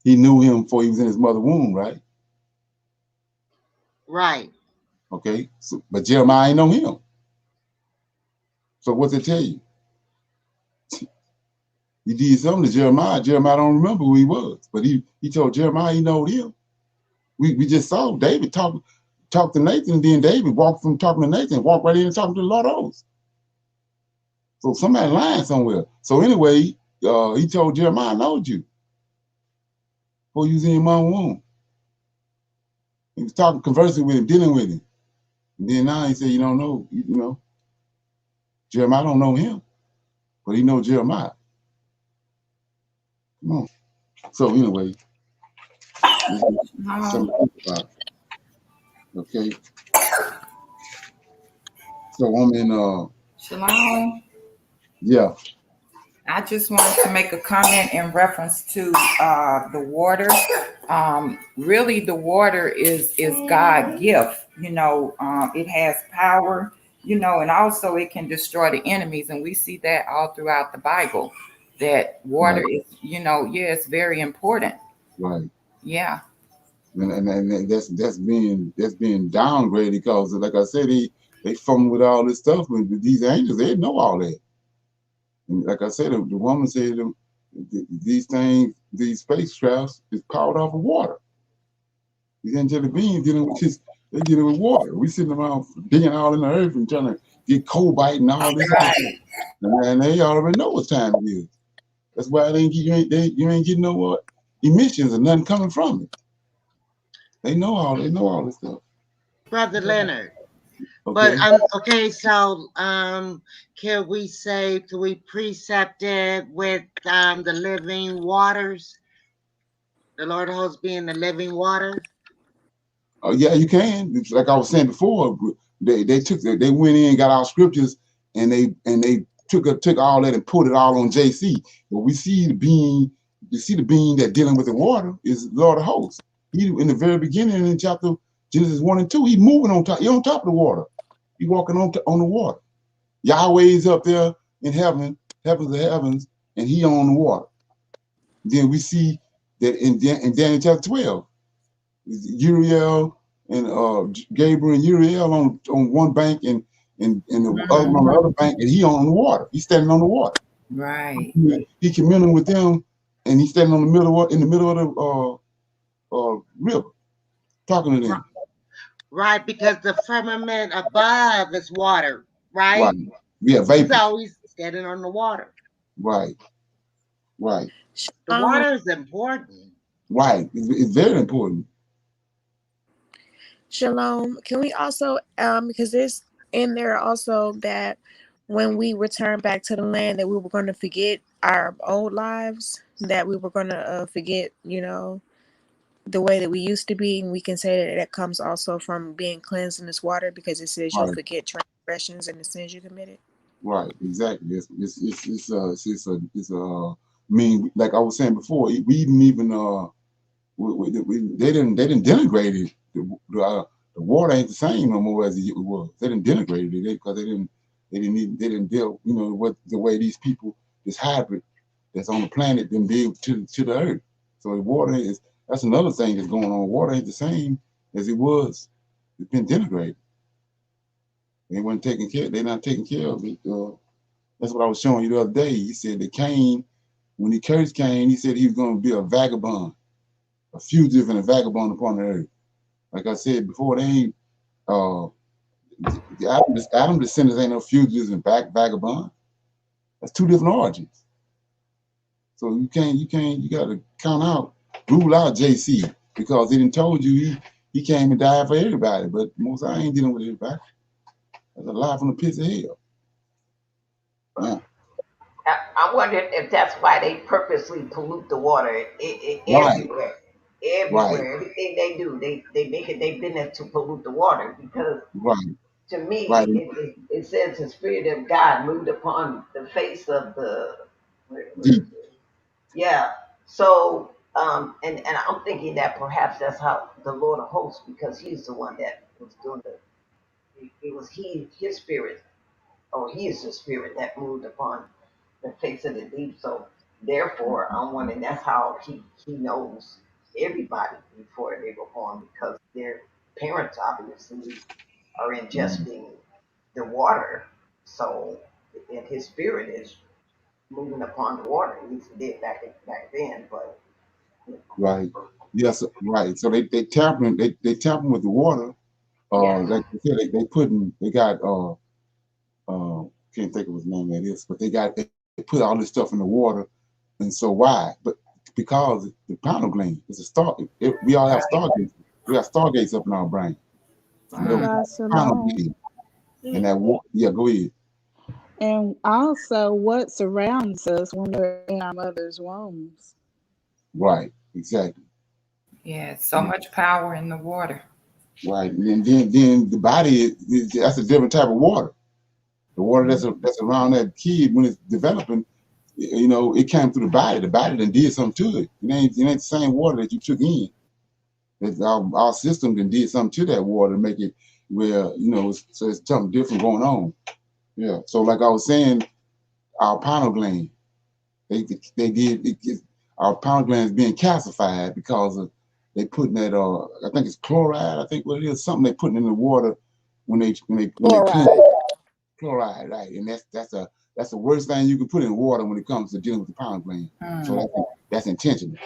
he knew him before he was in his mother's womb, right? Right. Okay. So, but Jeremiah ain't know him. So what's it tell you? He did something to Jeremiah. Jeremiah don't remember who he was, but he told Jeremiah he knowed him. We just saw David talk to Nathan, and then David walked from talking to Nathan, walked right in and talking to the Lord of hosts. So somebody lying somewhere. So anyway, he told Jeremiah, I knowed you before you was in your mom's womb. He was talking, conversing with him, dealing with him. And then now he said, you don't know, Jeremiah don't know him, but he know Jeremiah. Come on. So anyway, something to think about. Okay. So I'm in Shalom. Yeah. I just wanted to make a comment in reference to the water. Really, the water is God's gift. It has power. And also it can destroy the enemies, and we see that all throughout the Bible. That water Right. is, it's very important. Right. Yeah. And that's being downgraded because, like I said, they fumbling with all this stuff. And these angels, they know all that. And like I said, the woman said, these things, these spacecrafts, is powered off of water. These angelic beings they're dealing with water. We sitting around digging all in the earth and trying to get cobalt and all this stuff. And they already know what time it is. That's why you ain't getting no emissions or nothing coming from it. They know all this stuff. Brother Leonard. Okay. But okay, so can we precept it with the living waters? The Lord of hosts being the living water? Oh yeah, you can. It's like I was saying before, they went in, got our scriptures, and they took all that and put it all on JC. But we see the being, that dealing with the water is Lord of hosts. He in the very beginning in chapter Genesis 1 and 2, he moving on top. He on top of the water. He walking on the water. Yahweh's up there in heavens of heavens, and he on the water. Then we see that in Daniel chapter 12. Uriel and Gabriel and Uriel on one bank and the other on the other bank, and he on the water. He's standing on the water. Right. He communing with them, and he's standing in the middle of the river, talking to them. Right, because the firmament above is water, right? Right. Yeah, vapor. So he's standing on the water. Right. Right. The water is important. Right. It's very important. Shalom. Can we also, because there's in there also that when we return back to the land, that we were going to forget our old lives, that we were going to forget, the way that we used to be. And we can say that comes also from being cleansed in this water, because it says you'll forget transgressions and the sins you committed. Right. Exactly. I mean, like I was saying before, we even they didn't denigrate it. The water ain't the same no more as it was. They didn't denigrate it because they didn't deal with the way these people, this hybrid that's on the planet, didn't deal to the earth. So the water that's another thing that's going on. Water ain't the same as it was. It's been denigrated. They weren't taking care. They're not taking care of it. That's what I was showing you the other day. He said that Cain, when he cursed Cain, he said he was going to be a vagabond, a fugitive and a vagabond upon the earth. Like I said before, they ain't Adam descendants ain't no fugitives and vagabond. That's two different origins. So you gotta rule out JC, because he done told you he came and died for everybody, but most I ain't dealing with everybody. That's a lie from the pits of hell. Yeah. I wonder if that's why they purposely pollute the water everywhere. right, everywhere. Everything they do, they make it their business to pollute the water because right, to me right. it says the spirit of God moved upon the face of the where is Deep, it? Yeah. So and I'm thinking that perhaps that's how the Lord of hosts, because he's the one that was doing it was his spirit, or he is the spirit that moved upon the face of the deep. So therefore, I'm wondering that's how he knows everybody before they were born, because their parents obviously are ingesting the water. So and his spirit is moving upon the water. At least it did back then, but you know, right. Yes, right. So they tampering they tampering with the water. yeah, Like I said, they got can't think of his name that is, but they put all this stuff in the water, and so why? But because the pineal gland is a star. We all have Right. stargates. We have stargates up in our brain. And those Mm. Shabbat pineal shalom. gland and that water. Yeah, go ahead. And also, what surrounds us when we're in our mother's wombs? Right, exactly. Yeah, so much power in the water. Right, and then the body that's a different type of water. The water that's around that kid when it's developing, it came through the body. The body then did something to it. It ain't the same water that you took in. Our system then did something to that water to make it where so it's something different going on. Yeah. So like I was saying, our pineal gland, they did our pineal gland is being calcified because of they putting that I think it's chloride. I think what it is, something they putting in the water when they clean Fluoride. chloride, right? And that's the worst thing you can put in water when it comes to dealing with the pineal gland. So Mm. that's intentional.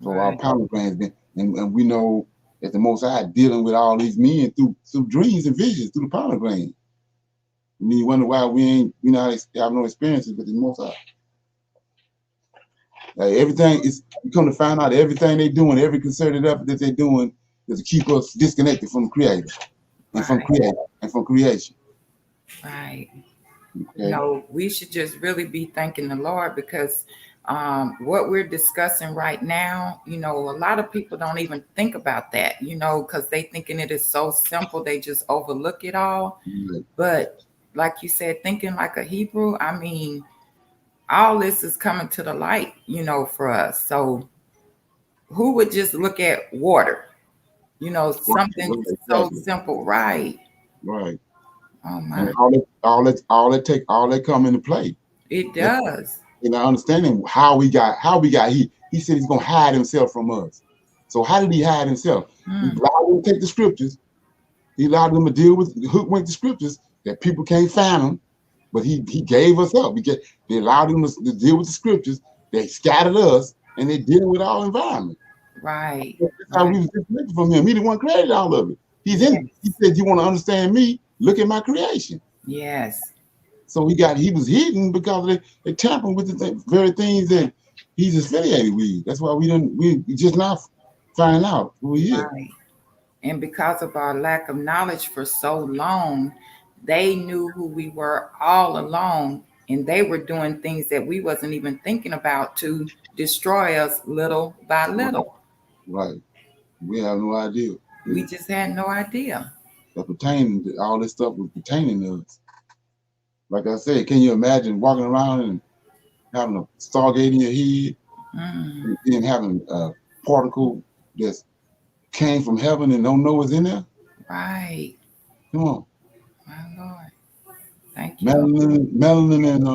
So our Right. pineal gland has been, and we know that the Most High dealing with all these men through dreams and visions through the pineal gland. And then you wonder why we not have no experiences with the Most High. Like everything is, you come to find out everything they doing, every concerted effort that they're doing is to keep us disconnected from the Creator and from Right. creation. Right. Okay. We should just really be thanking the Lord because what we're discussing right now, a lot of people don't even think about that, because they thinking it is so simple, they just overlook it all. Right. But like you said, thinking like a Hebrew, I mean, all this is coming to the light, for us. So who would just look at water, something Right. so Exactly. simple, right? Right. Oh And my, all that come into play. it And, does. and understanding how we got he said he's gonna hide himself from us. So how did he hide himself? He Mm, allowed them to take the scriptures. He allowed them to deal with hook went the scriptures that people can't find them, but he gave us up. They allowed them to deal with the scriptures. They scattered us, and they dealing with our environment. right, That's how right. we was disconnected from him. He the one created all of it. He's in. Yes, He said, "You want to understand me? Look at my creation." yes, So he was hidden because they tampering with the very things that he's affiliated with. That's why we just now find out who he is. right. And because of our lack of knowledge for so long, they knew who we were all along, and they were doing things that we wasn't even thinking about to destroy us little by Right. little. Right. We have no idea. We just had no idea. That pertaining to all this stuff was pertaining to us. Like I said, can you imagine walking around and having a stargate in your head Mm, and then having a particle that came from heaven and don't know what's in there? right, Come on. my Lord. Thank you, Lord. Melanin and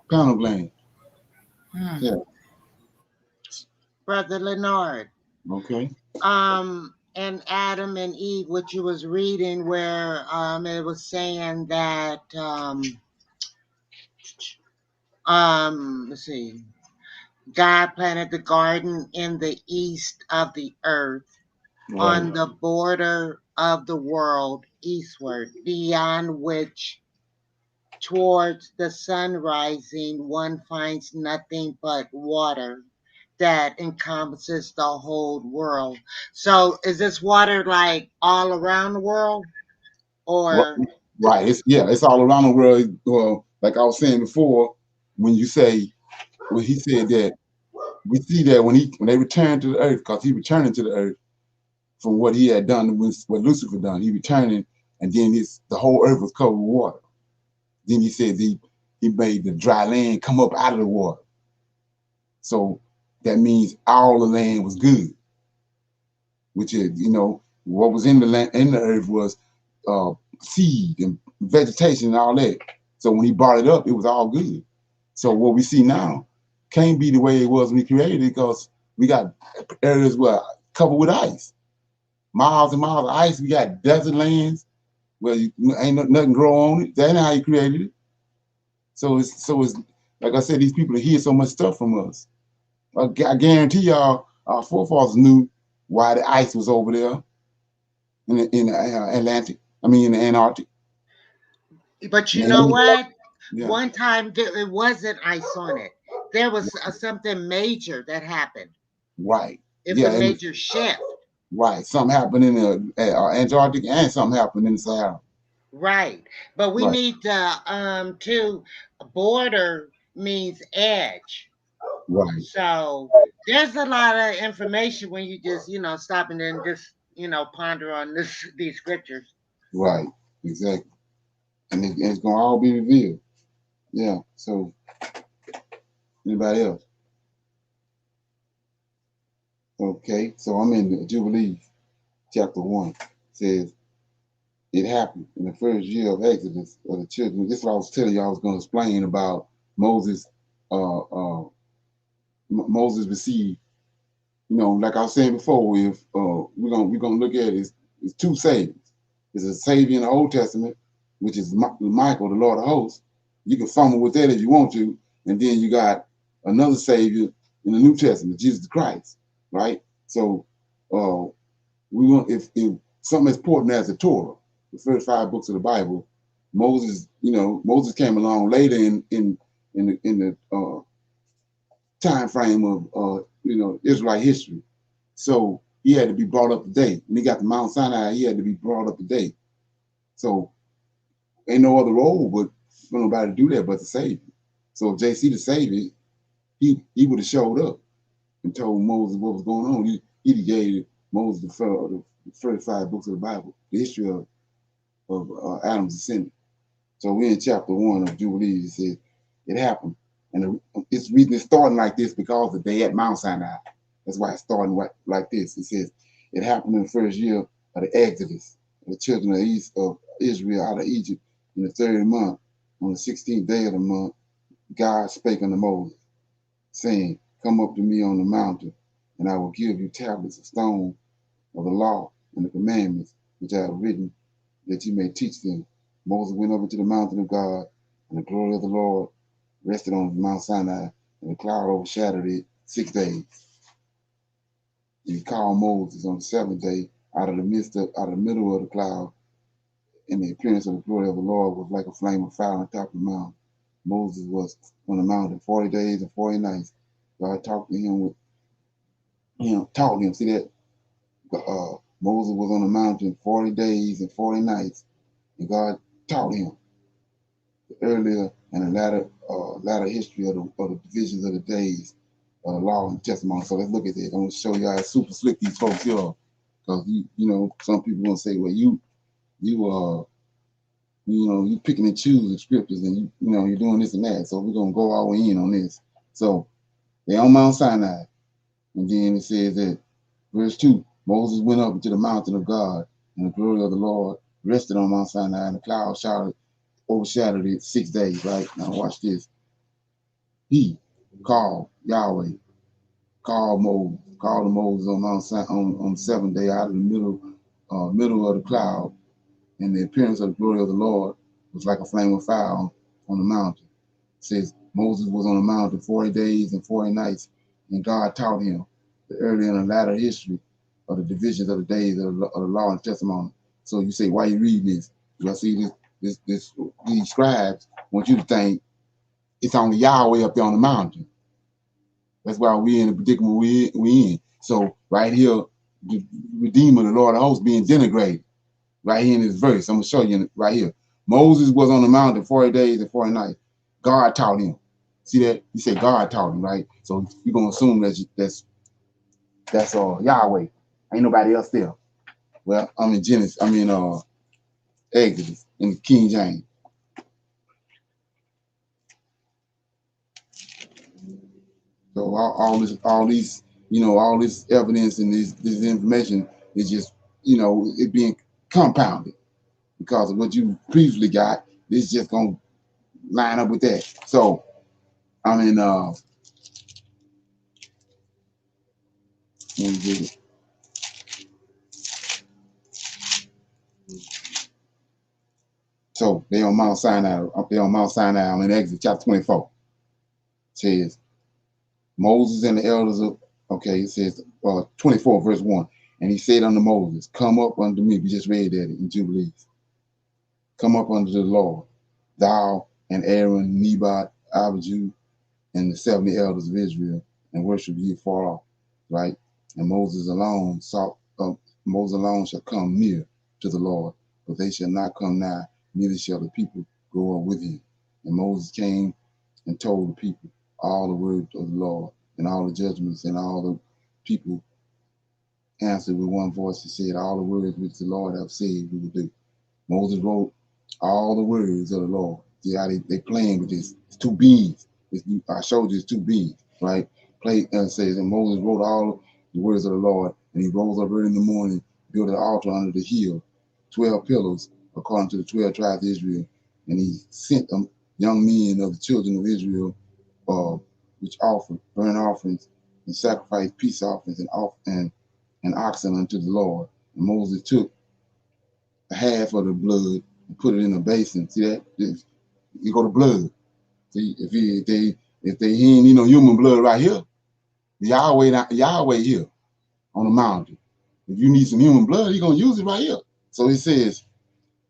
pineal gland. Mm, Yeah. Brother Leonard. Okay. And Adam and Eve, what you was reading, where it was saying that let's see, God planted the garden in the east of the earth, Right. on the border of the world eastward, beyond which towards the sun rising one finds nothing but water that encompasses the whole world. So is this water like all around the world? Or Right. It's all around the world. Well, like I was saying before, when he said that we see that when they returned to the earth, because he returning to the earth from what he had done, what Lucifer done. He returning, and then the whole earth was covered with water. Then he said he made the dry land come up out of the water. So that means all the land was good, which is, what was in the land, in the earth was seed and vegetation and all that. So when he brought it up, it was all good. So what we see now can't be the way it was when he created it, because we got areas where covered with ice, miles and miles of ice. We got desert lands where ain't nothing grow on it. That ain't how he created it. So it's like I said, these people hear so much stuff from us. I guarantee y'all, our forefathers knew why the ice was over there in the Atlantic. I mean, in the Antarctic. But you know what? Yeah. One time it wasn't ice on it. There was something major that happened. Right. It was a major shift. Right. Something happened in the Antarctic, and something happened in the Sahara. Right. But we need to border means edge. Right. So there's a lot of information when you just, stop and then just, ponder on these scriptures. Right. Exactly. And it's going to all be revealed. Yeah. So anybody else? Okay. So I'm in the Jubilees, chapter 1. It says, it happened in the first year of Exodus of the children. This is what I was telling you I was going to explain about Moses. Moses received, like I was saying before, if we're gonna look at it, it's two saviors. There's a savior in the Old Testament, which is Michael, the Lord of hosts. You can fumble with that if you want to, and then you got another savior in the New Testament, Jesus Christ, right? So we want if something as important as the Torah, the first 5 books of the Bible, Moses came along later in the time frame of Israelite history. So he had to be brought up to date. When he got to Mount Sinai, he had to be brought up to date. So ain't no other role but for nobody to do that but the Savior. So if JC the Savior, he would have showed up and told Moses what was going on. He gave Moses the first 5 books of the Bible, the history of Adam's descendant. So we're in chapter 1 of Jubilees. It says it happened. And it's reason it's starting like this because the day at Mount Sinai. That's why it's starting like this. It says it happened in the first year of the Exodus of the children of Israel out of Egypt in the 3rd month. On the 16th day of the month, God spake unto Moses, saying, come up to me on the mountain, and I will give you tablets of stone of the law and the commandments which I have written, that you may teach them. Moses went over to the mountain of God, and the glory of the Lord rested on Mount Sinai, and the cloud overshadowed it 6 days. And he called Moses on the 7th day out of the middle of the cloud, and the appearance of the glory of the Lord was like a flame of fire on top of the mountain. Moses was on the mountain 40 days and 40 nights. God talked to him taught him. See that? Moses was on the mountain 40 days and 40 nights, and God taught him the earlier and the latter history of the divisions of the days, law and testimony. So let's look at this. I'm going to show you how super slick these folks are, because some people gonna say, well, you picking and choosing scriptures, and you're doing this and that. So we're gonna go all in on this. So they're on Mount Sinai, and then it says that verse 2, Moses went up into the mountain of God, and the glory of the Lord rested on Mount Sinai, and the cloud overshadowed it 6 days. Right now, watch this. He called Yahweh, called Moses on Mount Sinai on the 7th day out of the middle of the cloud, and the appearance of the glory of the Lord was like a flame of fire on the mountain. It says Moses was on the mountain 40 days and 40 nights, and God taught him the early and the latter history of the divisions of the days of the law and testimony. So you say, why you reading this? Because I see these scribes want you to think it's only Yahweh up there on the mountain. That's why we're in the predicament we in. So right here, the Redeemer, the Lord of hosts, being denigrated. Right here in this verse, I'm going to show you right here. Moses was on the mountain 40 days and 40 nights. God taught him. See that? You say God taught him, right? So you're gonna assume that's Yahweh. Ain't nobody else there. Well, I'm in Genesis. I'm in Exodus in the King James. So all these, all this evidence and this information is just, it being compounded because of what you previously got. This is just gonna line up with that. So I mean, let me get it. So they on Mount Sinai. They're on Mount Sinai. I'm in Exodus chapter 24. It says Moses and the elders of. Okay, it says 24 verse 1. And he said unto Moses, "Come up unto me." We just read that in Jubilees. "Come up unto the Lord, thou and Aaron, Nebat, Abijah, and the 70 elders of Israel, and worship ye far off." Right? And Moses alone shall come near to the Lord, but they shall not come nigh, neither shall the people go up with him. And Moses came and told the people all the words of the Lord and all the judgments, and all the people answered with one voice and said, "All the words which the Lord hath said we will do." Moses wrote all the words of the Lord. See how they playing with this. It's two beings. I showed you it's two beings, right? Says, and Moses wrote all the words of the Lord, and he rose up early in the morning, built an altar under the hill, 12 pillars, according to the 12 tribes of Israel. And he sent them young men of the children of Israel, which offered burnt offerings and sacrificed peace offerings and oxen unto the Lord. And Moses took half of the blood and put it in a basin. See that? You go to blood. See, if they ain't human blood right here, Yahweh here on the mountain. If you need some human blood, he's gonna use it right here. So he says,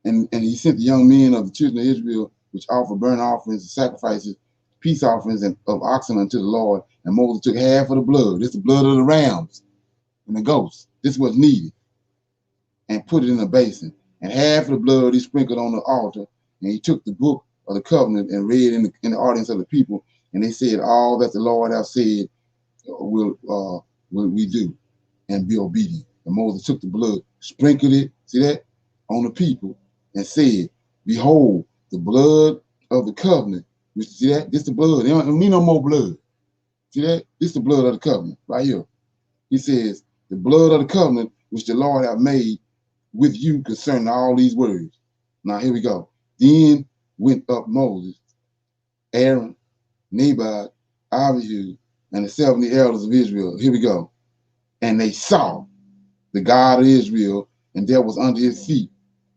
and he sent the young men of the children of Israel, which offer burnt offerings and sacrifices, peace offerings and of oxen unto the Lord. And Moses took half of the blood. This is the blood of the rams and the goats. This was needed, and put it in a basin. And half of the blood he sprinkled on the altar. And he took the book of the covenant and read in the audience of the people. And they said, "All that the Lord hath said will we do, and be obedient." And Moses took the blood, sprinkled it, see that, on the people, and said, "Behold, the blood of the covenant." You see that? This the blood. They don't need no more blood. See that? This the blood of the covenant right here. He says, "The blood of the covenant which the Lord hath made with you concerning all these words." Now here we go. Then went up Moses, Aaron, Nebat, Abijah, and the 70 elders of Israel. Here we go. And they saw the God of Israel, and there was under his feet,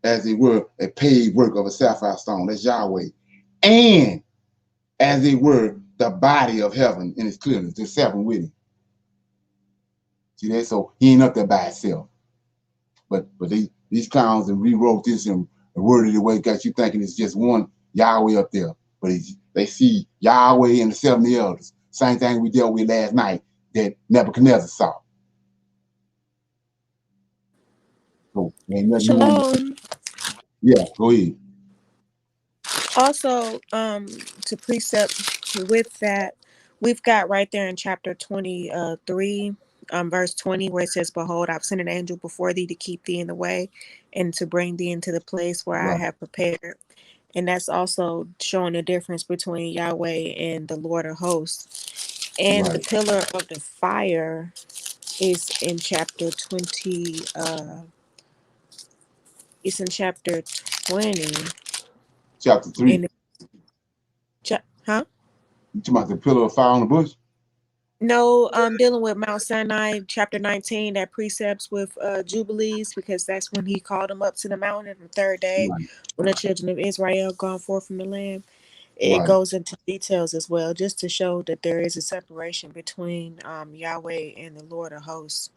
as it were, a paved work of a sapphire stone. That's Yahweh. And as it were, the body of heaven in its clearness. There's seven with him. See that? So he ain't up there by himself. But these clowns and rewrote this and worded it away, got you thinking it's just one Yahweh up there. But they see Yahweh and the 70 elders. Same thing we dealt with last night that Nebuchadnezzar saw. So ain't nothing Shalom. Yeah, go ahead. Also, to precept with that, we've got right there in chapter 23, verse 20, where it says, "Behold, I've sent an angel before thee to keep thee in the way and to bring thee into the place where I have prepared." And that's also showing the difference between Yahweh and the Lord of hosts. And the pillar of the fire is in chapter 20. It's in chapter 20. Chapter 3. Huh? You talking about the pillar of fire on the bush? No, I'm dealing with Mount Sinai, chapter 19, that precepts with Jubilees, because that's when he called them up to the mountain on the third day, when the children of Israel gone forth from the land. It goes into details as well, just to show that there is a separation between Yahweh and the Lord of hosts.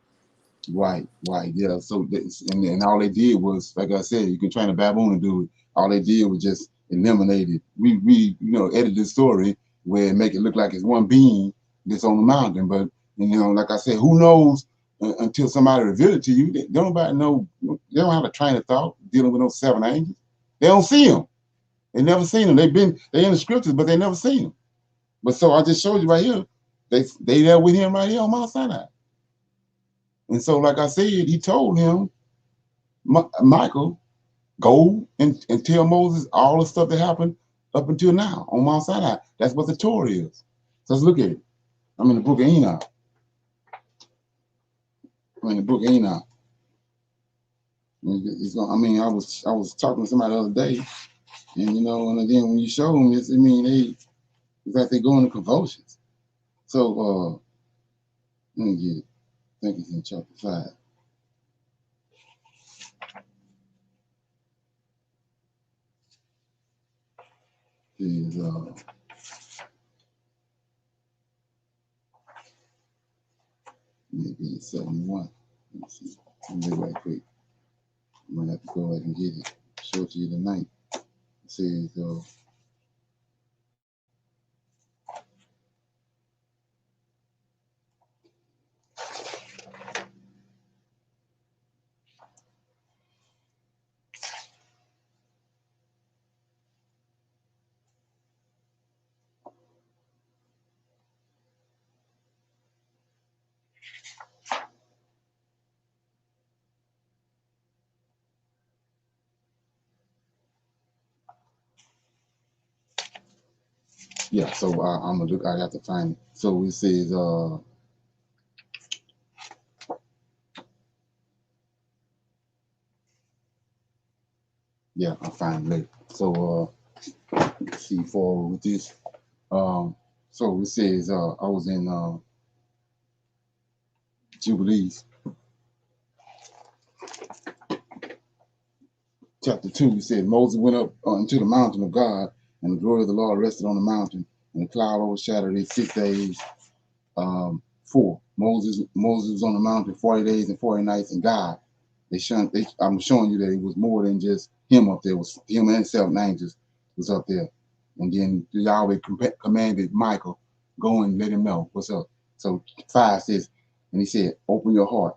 Right, yeah. So and all they did was, like I said, you can train a baboon to do it. All they did was just eliminate it. We edit the story where it make it look like it's one being that's on the mountain. But like I said, who knows until somebody reveal it to you? Nobody know. They don't have a train of thought dealing with those seven angels. They don't see them. They never seen them. They in the scriptures, but they never seen them. But so I just showed you right here. They there with him right here on Mount Sinai. And so, like I said, he told him, Michael, go and tell Moses all the stuff that happened up until now on Mount Sinai. That's what the Torah is. So let's look at it. I'm in the book of Enoch. I'm in the book of Enoch. It's gonna, I mean, I was talking to somebody the other day, and you know, and then when you show them this, I mean, it's like they go into convulsions. So let me get it. I think it's in chapter 5. Is maybe 71. Let me see. Let me look right quick. I'm gonna have to go ahead and get it. Show it to you tonight. It says yeah, so I'm gonna look. I have to find it. So it says, yeah, I'll find it later. So let's see forward with this. So it says, I was in Jubilees, chapter 2. It said Moses went up into the mountain of God, and the glory of the Lord rested on the mountain, and the cloud overshadowed it 6 days. 4. Moses was on the mountain 40 days and 40 nights, and God. I'm showing you that it was more than just him up there. It was him and 7 angels was up there. And then Yahweh commanded Michael, go and let him know what's up. So 5 says, and he said, open your heart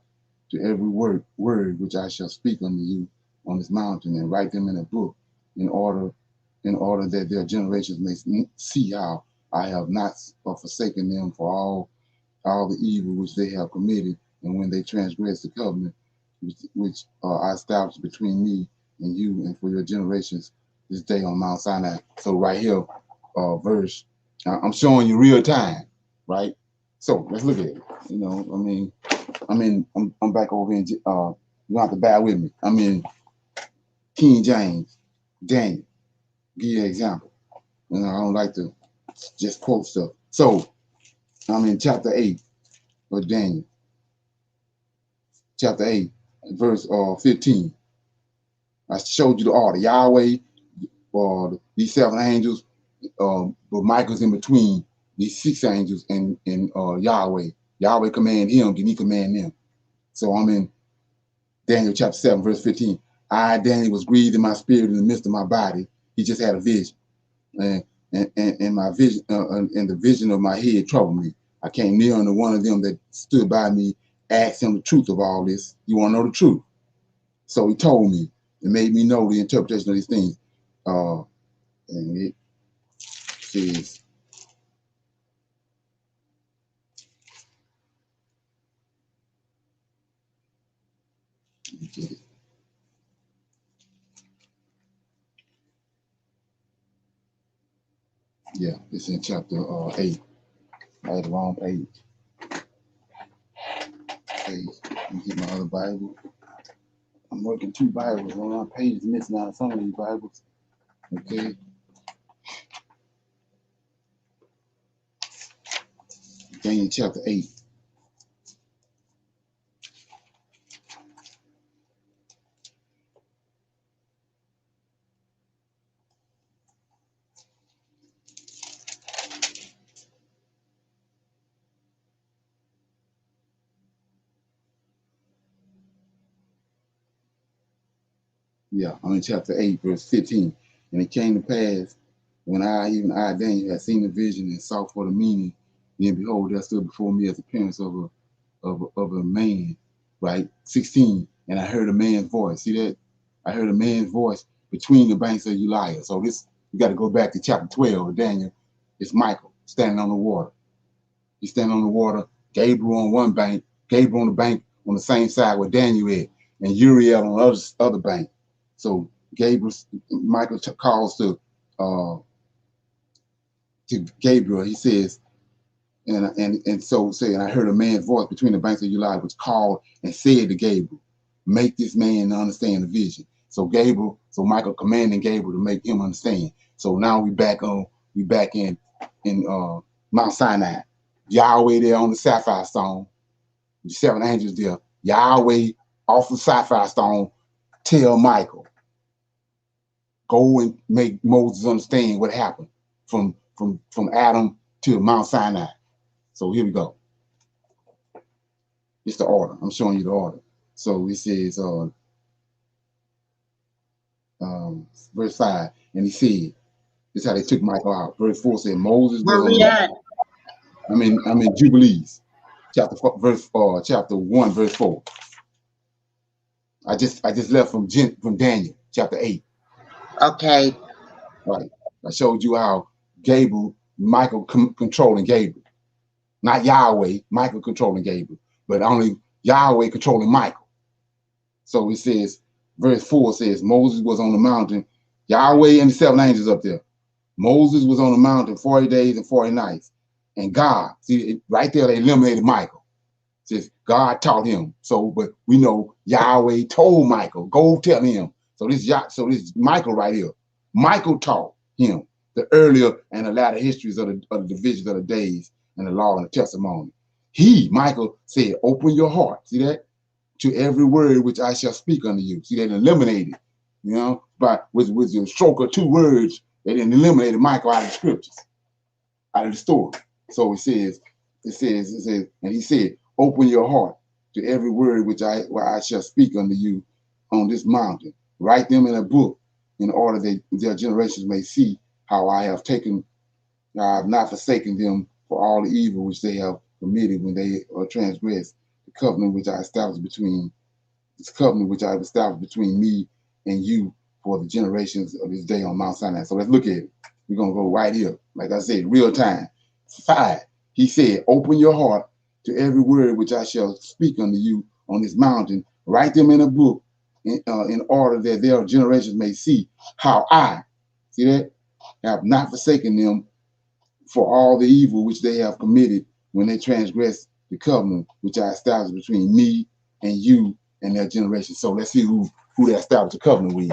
to every word which I shall speak unto you on this mountain, and write them in a book, in order that their generations may see how I have not forsaken them for all the evil which they have committed, and when they transgress the covenant which I established between me and you, and for your generations this day on Mount Sinai. So right here, verse, I'm showing you real time, right? So let's look at it. You know, I'm back over in. You don't have to bear with me. I'm in King James, Daniel. Give you an example. You know, I don't like to just quote stuff. So I'm in chapter 8 of Daniel. Chapter 8, verse 15. I showed you the order. Yahweh, these 7 angels, but Michael's in between these 6 angels and Yahweh. Yahweh command him, then he command them. So I'm in Daniel chapter 7, verse 15. I, Daniel, was grieved in my spirit in the midst of my body. He just had a vision. And my vision, and the vision of my head troubled me. I came near unto one of them that stood by me, asked him the truth of all this. You want to know the truth? So he told me, and made me know the interpretation of these things. And it says, let me get it. Yeah, it's in chapter 8. I had the wrong page. Let me get my other Bible. I'm working 2 Bibles. One page is missing out of some of these Bibles. Okay. Daniel chapter 8. Yeah, I'm in chapter 8, verse 15. And it came to pass, when even I, Daniel, had seen the vision and sought for the meaning, then behold, there stood before me as the appearance of a man, right? 16. And I heard a man's voice. See that? I heard a man's voice between the banks of Uriah. So this, you got to go back to chapter 12 of Daniel. It's Michael. standing on the water. He's standing on the water. Gabriel on one bank, Gabriel on the bank on the same side where Daniel is, and Uriel on the other bank. So Michael calls to Gabriel. He says, and so saying, I heard a man's voice between the banks of Uli, which called and said to Gabriel, make this man understand the vision. So Michael commanding Gabriel to make him understand. So now we back in Mount Sinai. Yahweh there on the sapphire stone, the 7 angels there. Yahweh off the sapphire stone tell Michael, go and make Moses understand what happened from Adam to Mount Sinai. So here we go. It's the order. I'm showing you the order. So it says, verse 5, and he said, this is how they took Michael out. Verse 4 said, Moses Where was we at? I'm in Jubilees, chapter 1, verse 4. I just left from Daniel, chapter 8. Okay. Right. I showed you how Michael controlling Gabriel. Not Yahweh, Michael controlling Gabriel, but only Yahweh controlling Michael. So it says, verse 4 says, Moses was on the mountain, Yahweh and the 7 angels up there. Moses was on the mountain 40 days and 40 nights. And God, see, right there, they eliminated Michael. It says God taught him. So, but we know Yahweh told Michael, go tell him. So this Michael right here. Michael taught him the earlier and the latter histories of the divisions of the days and the law and the testimony. Michael said, open your heart. See that? To every word which I shall speak unto you. See, they eliminated, but with your stroke of 2 words, they didn't eliminate Michael out of the scriptures, out of the story. So it says, and he said, open your heart to every word which I shall speak unto you on this mountain. Write them in a book in order that their generations may see how I have not forsaken them for all the evil which they have committed when they transgressed the covenant which I have established between me and you for the generations of this day on Mount Sinai. So let's look at it. We're going to go right here. Like I said, real time. 5, he said, open your heart to every word which I shall speak unto you on this mountain. Write them in a book in order that their generations may see how I, see that, have not forsaken them for all the evil which they have committed when they transgressed the covenant which I established between me and you and their generation. So let's see who they established the covenant with.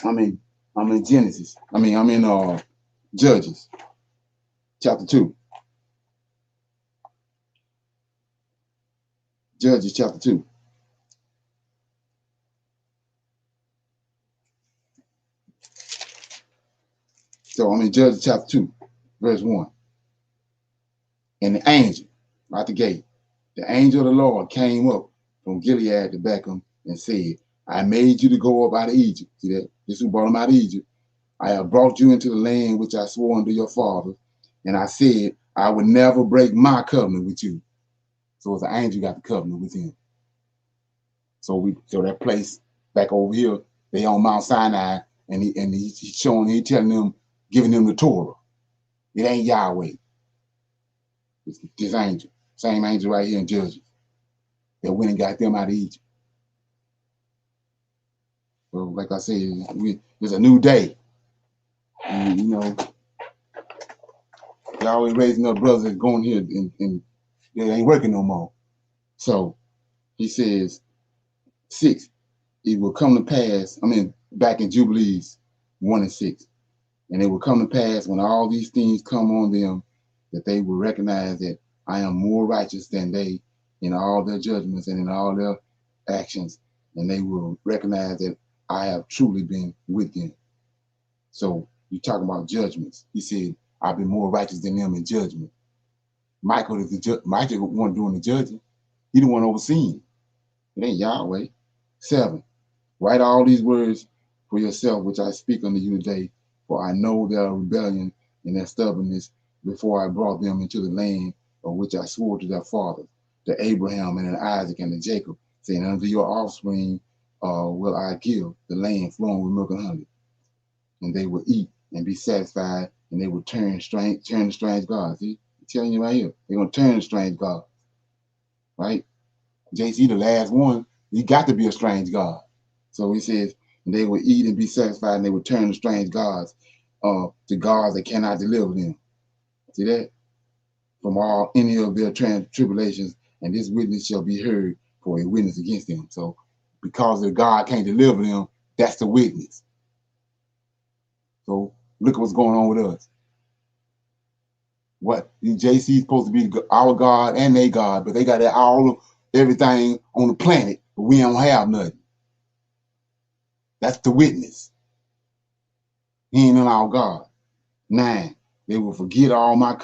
I'm in Genesis. I'm in Judges, chapter 2. Judges, chapter 2. So I'm in Judges, chapter 2, verse 1. And the angel, out the gate, the angel of the Lord came up from Gilead to Beckham and said, I made you to go up out of Egypt. See that? This who brought him out of Egypt. I have brought you into the land which I swore unto your fathers, and I said I would never break my covenant with you. So as an angel got the covenant with him. So that place back over here, they on Mount Sinai, and he's telling them, giving them the Torah. It ain't Yahweh. It's this angel, same angel right here in Judges, that went and got them out of Egypt. So like I said, it's a new day. And, they're always raising up brothers that's going here and they ain't working no more. So he says, 6, it will come to pass, back in Jubilees 1 and 6, and it will come to pass when all these things come on them, that they will recognize that I am more righteous than they in all their judgments and in all their actions, and they will recognize that I have truly been with them. So you talking about judgments. He said, I've been more righteous than them in judgment. Michael is Michael the one doing the judging. He the one overseeing. It ain't Yahweh. 7, write all these words for yourself, which I speak unto you today, for I know their rebellion and their stubbornness before I brought them into the land of which I swore to their fathers, to Abraham and to Isaac and to Jacob, saying, unto your offspring will I give the land flowing with milk and honey, and they will eat and be satisfied and they will turn to strange gods. See, I'm telling you right here, they're gonna turn to strange gods, right? JC, the last one, he got to be a strange god. So he says, and they will eat and be satisfied, and they will turn to strange gods, to gods that cannot deliver them. See that? From all any of their tribulations, and this witness shall be heard for a witness against them. So because the God can't deliver them, that's the witness. So look at what's going on with us. What JC is supposed to be our God and they God, but they got everything on the planet, but we don't have nothing. That's the witness. He ain't our God. 9, they will forget all my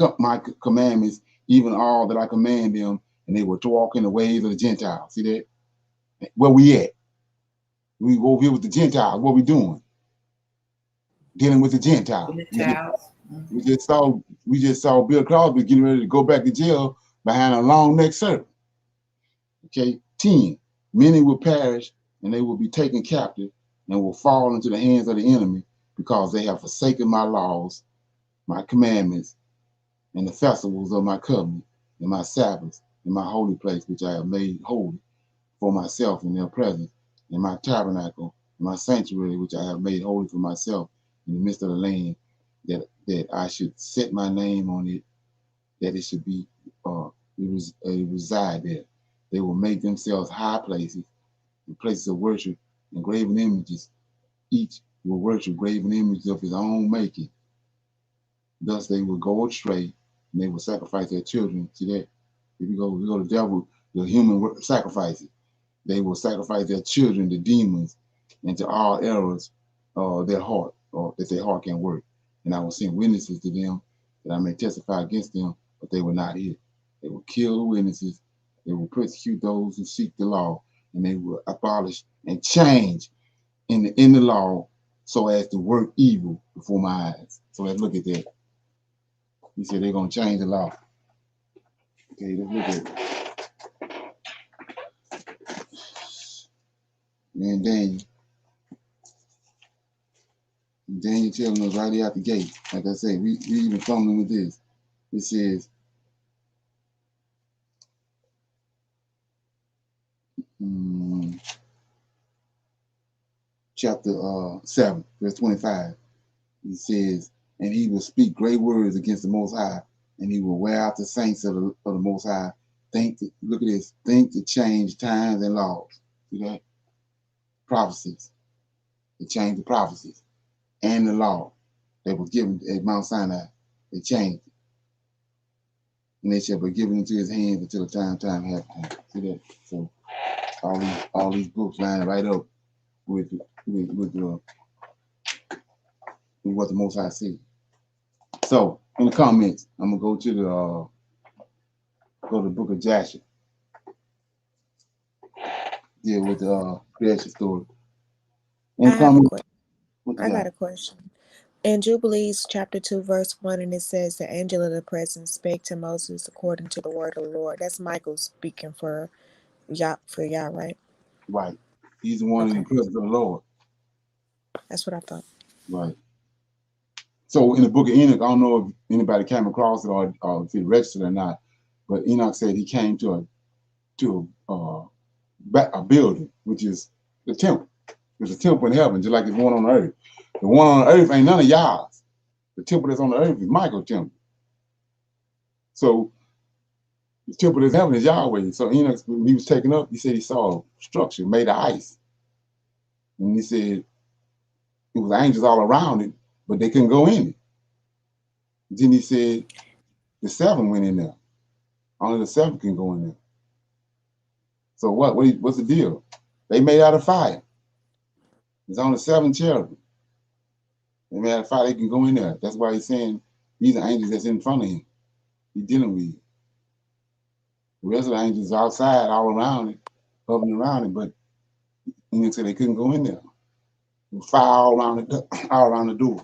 commandments, even all that I command them, and they will walk in the ways of the Gentiles. See that? Where we at? We over here with the Gentiles. What we doing? Dealing with the Gentiles. We just saw Bill Cosby getting ready to go back to jail behind a long neck serpent. Okay, 10, many will perish and they will be taken captive and will fall into the hands of the enemy because they have forsaken my laws, my commandments, and the festivals of my covenant, and my Sabbaths, and my holy place, which I have made holy for myself in their presence, and my tabernacle, and my sanctuary, which I have made holy for myself in the midst of the land, that I should set my name on it, that it should be reside there. They will make themselves high places and places of worship and graven images. Each will worship graven images of his own making. Thus they will go astray, and they will sacrifice their children. See that? If we go to the devil, the human sacrifices. They will sacrifice their children to demons and to all errors their heart, or that their heart can work. And I will send witnesses to them that I may testify against them, but they will not hear. They will kill the witnesses. They will persecute those who seek the law, and they will abolish and change in the law so as to work evil before my eyes. So let's look at that. He said they're going to change the law. Okay, let's look at it. And Daniel telling us right out the gate. Like I say, we even fumbling with this. It says, chapter 7, verse 25. He says, and he will speak great words against the Most High, and he will wear out the saints of the Most High. Look at this. Think to change times and laws. See that? Prophecies. They change the prophecies and the law that was given at Mount Sinai. They changed it. And they shall be given into his hands until the time happens. See that? So all these books line right up with what the Most High said. So in the comments, I'm gonna go to the book of Joshua. Deal with the creation story. I got a question. In Jubilees chapter 2, verse 1, and it says, the angel of the presence spake to Moses according to the word of the Lord. That's Michael speaking for Yah, right? Right. He's the one in the presence of the Lord. That's what I thought. Right. So in the book of Enoch, I don't know if anybody came across it or if it registered or not, but Enoch said he came to a building, which is the temple. There's a temple in heaven, just like there's one on earth. The one on earth ain't none of y'all's. The temple that's on the earth is Michael's temple. So the temple that's in heaven is Yahweh. So Enoch, when he was taken up, he said he saw a structure made of ice. And he said it was angels all around it, but they couldn't go in it. Then he said the 7 went in there. Only the 7 can go in there. So what's the deal? They made out of fire. There's only 7 cherubim. They made out of fire, they can go in there. That's why he's saying these are angels that's in front of him. He's dealing with it. The rest of the angels are outside, all around it, hovering around it, but Enoch said they couldn't go in there. There was fire all around the door.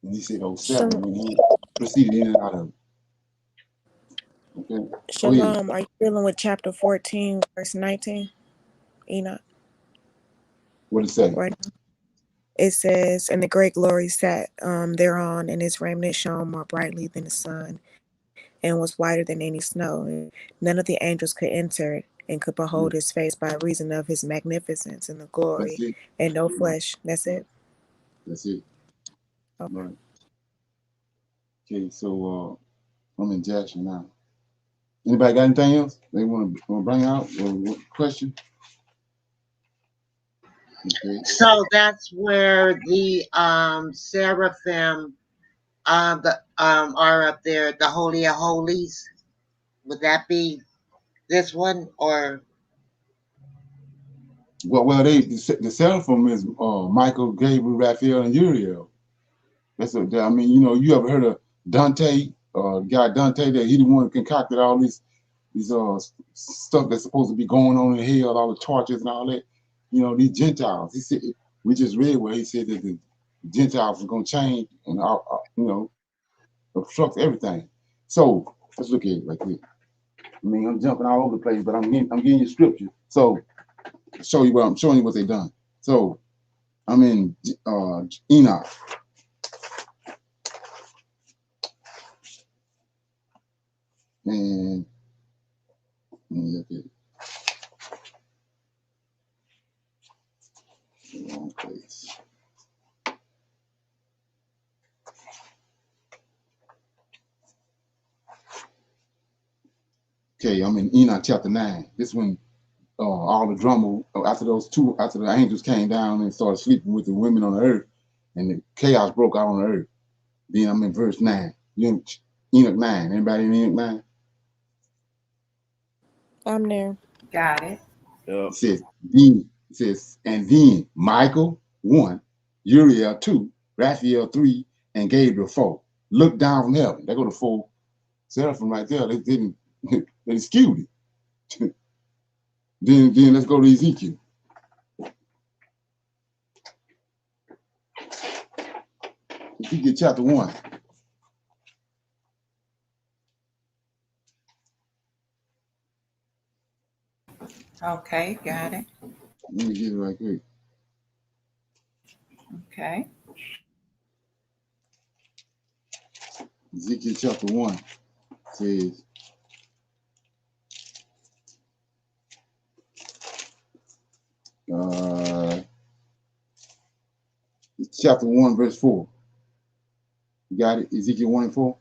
And he said, 7, and he proceeded in and out of it. Okay. Shalom, are you dealing with chapter 14, verse 19, Enoch? What did it say? Right. it says, and the great glory sat thereon, and his raiment shone more brightly than the sun, and was whiter than any snow. And none of the angels could enter and could behold his face by reason of his magnificence and the That's glory, it. and no flesh. That's it. That's it. Okay. Right. Okay, so I'm in Jackson now. Anybody got anything else they want to bring out or question? Okay. So that's where the seraphim are up there, the Holy of Holies. Would that be this one or? Well, the seraphim is Michael, Gabriel, Raphael, and Uriel. That's what I mean. You know, you ever heard of Dante? Guy Dante, that he the one who concocted all these stuff that's supposed to be going on in hell, all the torches and all that. You know, these Gentiles. He said we just read where he said that the Gentiles are going to change and you know, obstruct everything. So let's look at it right here. I mean, I'm jumping all over the place, but I'm getting you scripture. So show you what I'm showing you what they done. So I'm in Enoch. And let me look at it. The wrong place. Okay, I'm in Enoch chapter 9. This one, all the drummer after the angels came down and started sleeping with the women on the earth, and the chaos broke out on the earth. Then I'm in verse 9. You in Enoch 9. Anybody in Enoch 9? I'm there. Got it. It says, and then Michael 1, Uriel 2, Raphael 3, and Gabriel 4. Look down from heaven. They go to 4 seraphim right there. They didn't they skewed it. Then let's go to Ezekiel. Ezekiel chapter 1. Okay, got it. Let me get it right quick. Okay. Ezekiel chapter 1 says, chapter 1, verse 4. You got it? Ezekiel 1 and 4?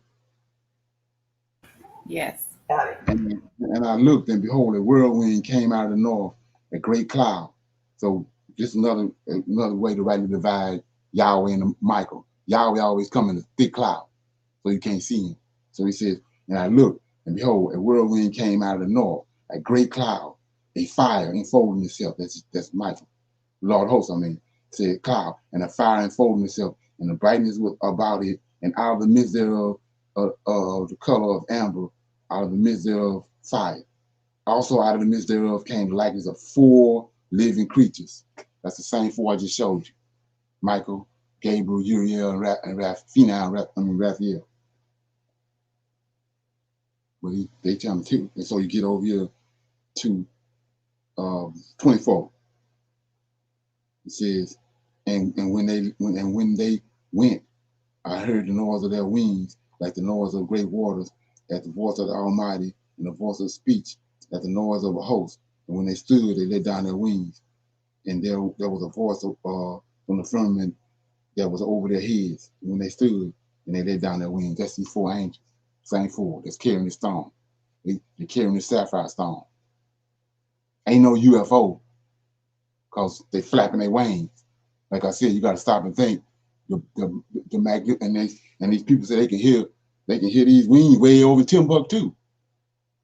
Yes. Got it. And I looked, and behold, a whirlwind came out of the north, a great cloud. So just another way to rightly divide Yahweh and Michael. Yahweh always come in a thick cloud, so you can't see him. So he says, and I looked, and behold, a whirlwind came out of the north, a great cloud, a fire enfolding itself. That's Michael. Lord hosts, I mean, said cloud, and a fire enfolding itself, and the brightness was about it, and out of the midst thereof, the color of amber, out of the midst thereof, fire. Also out of the midst thereof came the likeness of 4 living creatures. That's the same 4 I just showed you. Michael, Gabriel, Uriel, and Raphael. But they tell me too. And so you get over here to 24. It says, and when they went, I heard the noise of their wings, like the noise of great waters, at the voice of the Almighty, and the voice of speech, at the noise of a host. And when they stood, they let down their wings. And there was a voice from the firmament that was over their heads. And when they stood, and they let down their wings. That's these 4 angels, same 4 that's carrying the stone. They're carrying the sapphire stone. Ain't no UFO, because they flapping their wings. Like I said, you got to stop and think. The magnet and these people say they can hear these wings way over Timbuktu.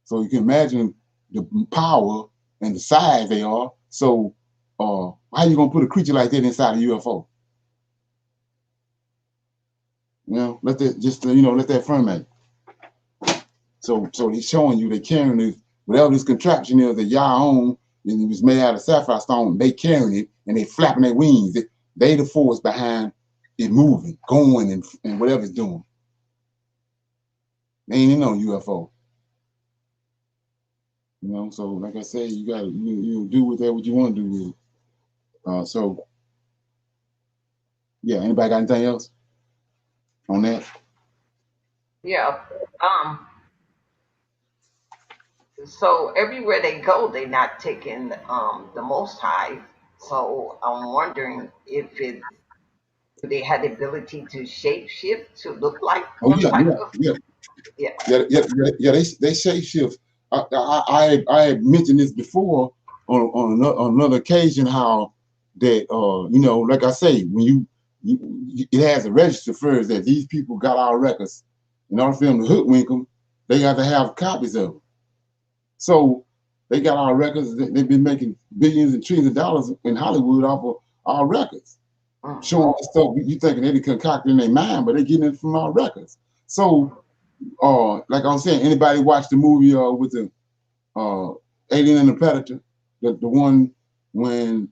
So you can imagine the power and the size they are. So how you gonna put a creature like that inside a UFO? You know, let that ferment. So he's showing you they carrying this, whatever this contraption is that y'all own, and it was made out of sapphire stone. They carrying it and they flapping their wings. They the force behind it moving, going, and whatever it's doing. They ain't no UFO. You know, so like I said, you gotta you do with that what you want to do with it. So Yeah, anybody got anything else on that? Yeah. So everywhere they go, they're not taking the Most High. So I'm wondering if they had the ability to shape shift to look like Oh one yeah, type yeah, of yeah. yeah. Yeah. They shape shift. I had mentioned this before on another occasion how that like I say when it has a register first that these people got our records. In order for them to hoodwink them, they got to have copies of them. So they got our records. They've been making billions and trillions of dollars in Hollywood off of our records, showing us stuff you thinking they concocted in their mind, but they're getting it from our records. So like I was saying, anybody watch the movie with the Alien and the Predator, the one when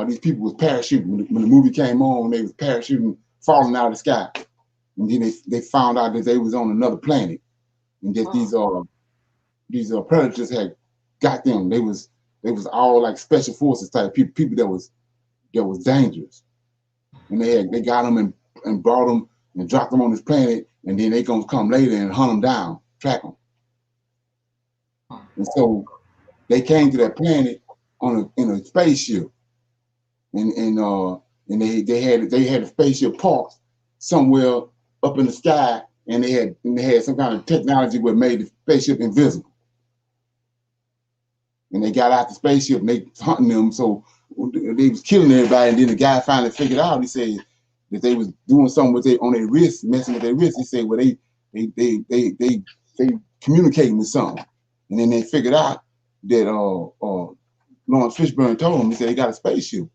these people was parachuting when the movie came on, they was parachuting, falling out of the sky, and then they found out that they was on another planet, and that these predators had got them. They was all like special forces type people that was dangerous, and they got them and brought them and dropped them on this planet, and then they gonna come later and hunt them down, track them. And so they came to that planet in a spaceship, and they had a spaceship parked somewhere up in the sky, and they had some kind of technology that made the spaceship invisible. And they got out the spaceship and they hunting them, so they was killing everybody. And then the guy finally figured out. He said that they was doing something with on their wrists, messing with their wrists. He said, well, they communicating with something, and then they figured out that Lawrence Fishburne told him. He said they got a spaceship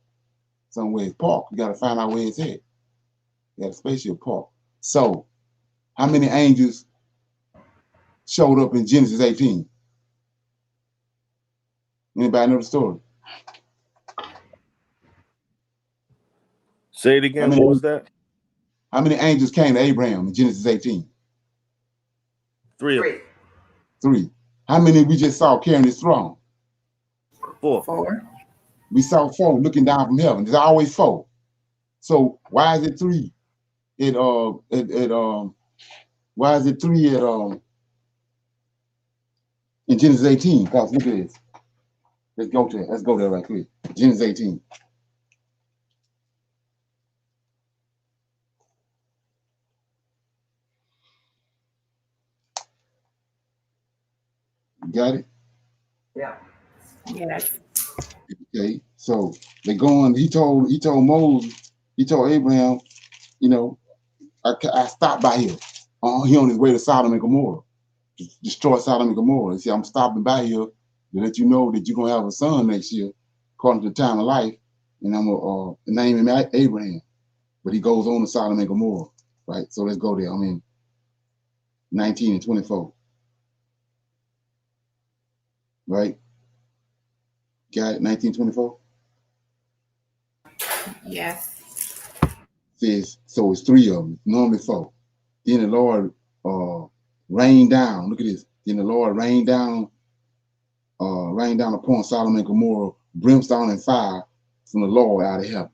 somewhere parked. You got to find out where it's at. They got a spaceship parked. So, how many angels showed up in Genesis 18? Anybody know the story? Say it again. What was that? How many angels came to Abraham in Genesis 18? 3 of them. 3. How many we just saw carrying his throne? 4. 4. We saw 4 looking down from heaven. There's always 4. So why is it 3? Why is it 3 in Genesis 18? Because look at this. Let's go there right quick. Genesis 18. You got it? Yeah. Yes. Okay. So they going, he told Moses, he told Abraham, I stopped by here. He on his way to Sodom and Gomorrah. Destroy Sodom and Gomorrah. He said, I'm stopping by here to let you know that you're gonna have a son next year, according to the time of life, and I'm gonna name him Abraham. But he goes on to Sodom and Gomorrah, right? So let's go there. I'm in 19 and 24, right? Got it, 1924? Yes. Says, so it's 3 of them, normally 4. Then the Lord rained down, look at this. Then the Lord rained down upon Sodom and Gomorrah brimstone and fire from the Lord out of heaven.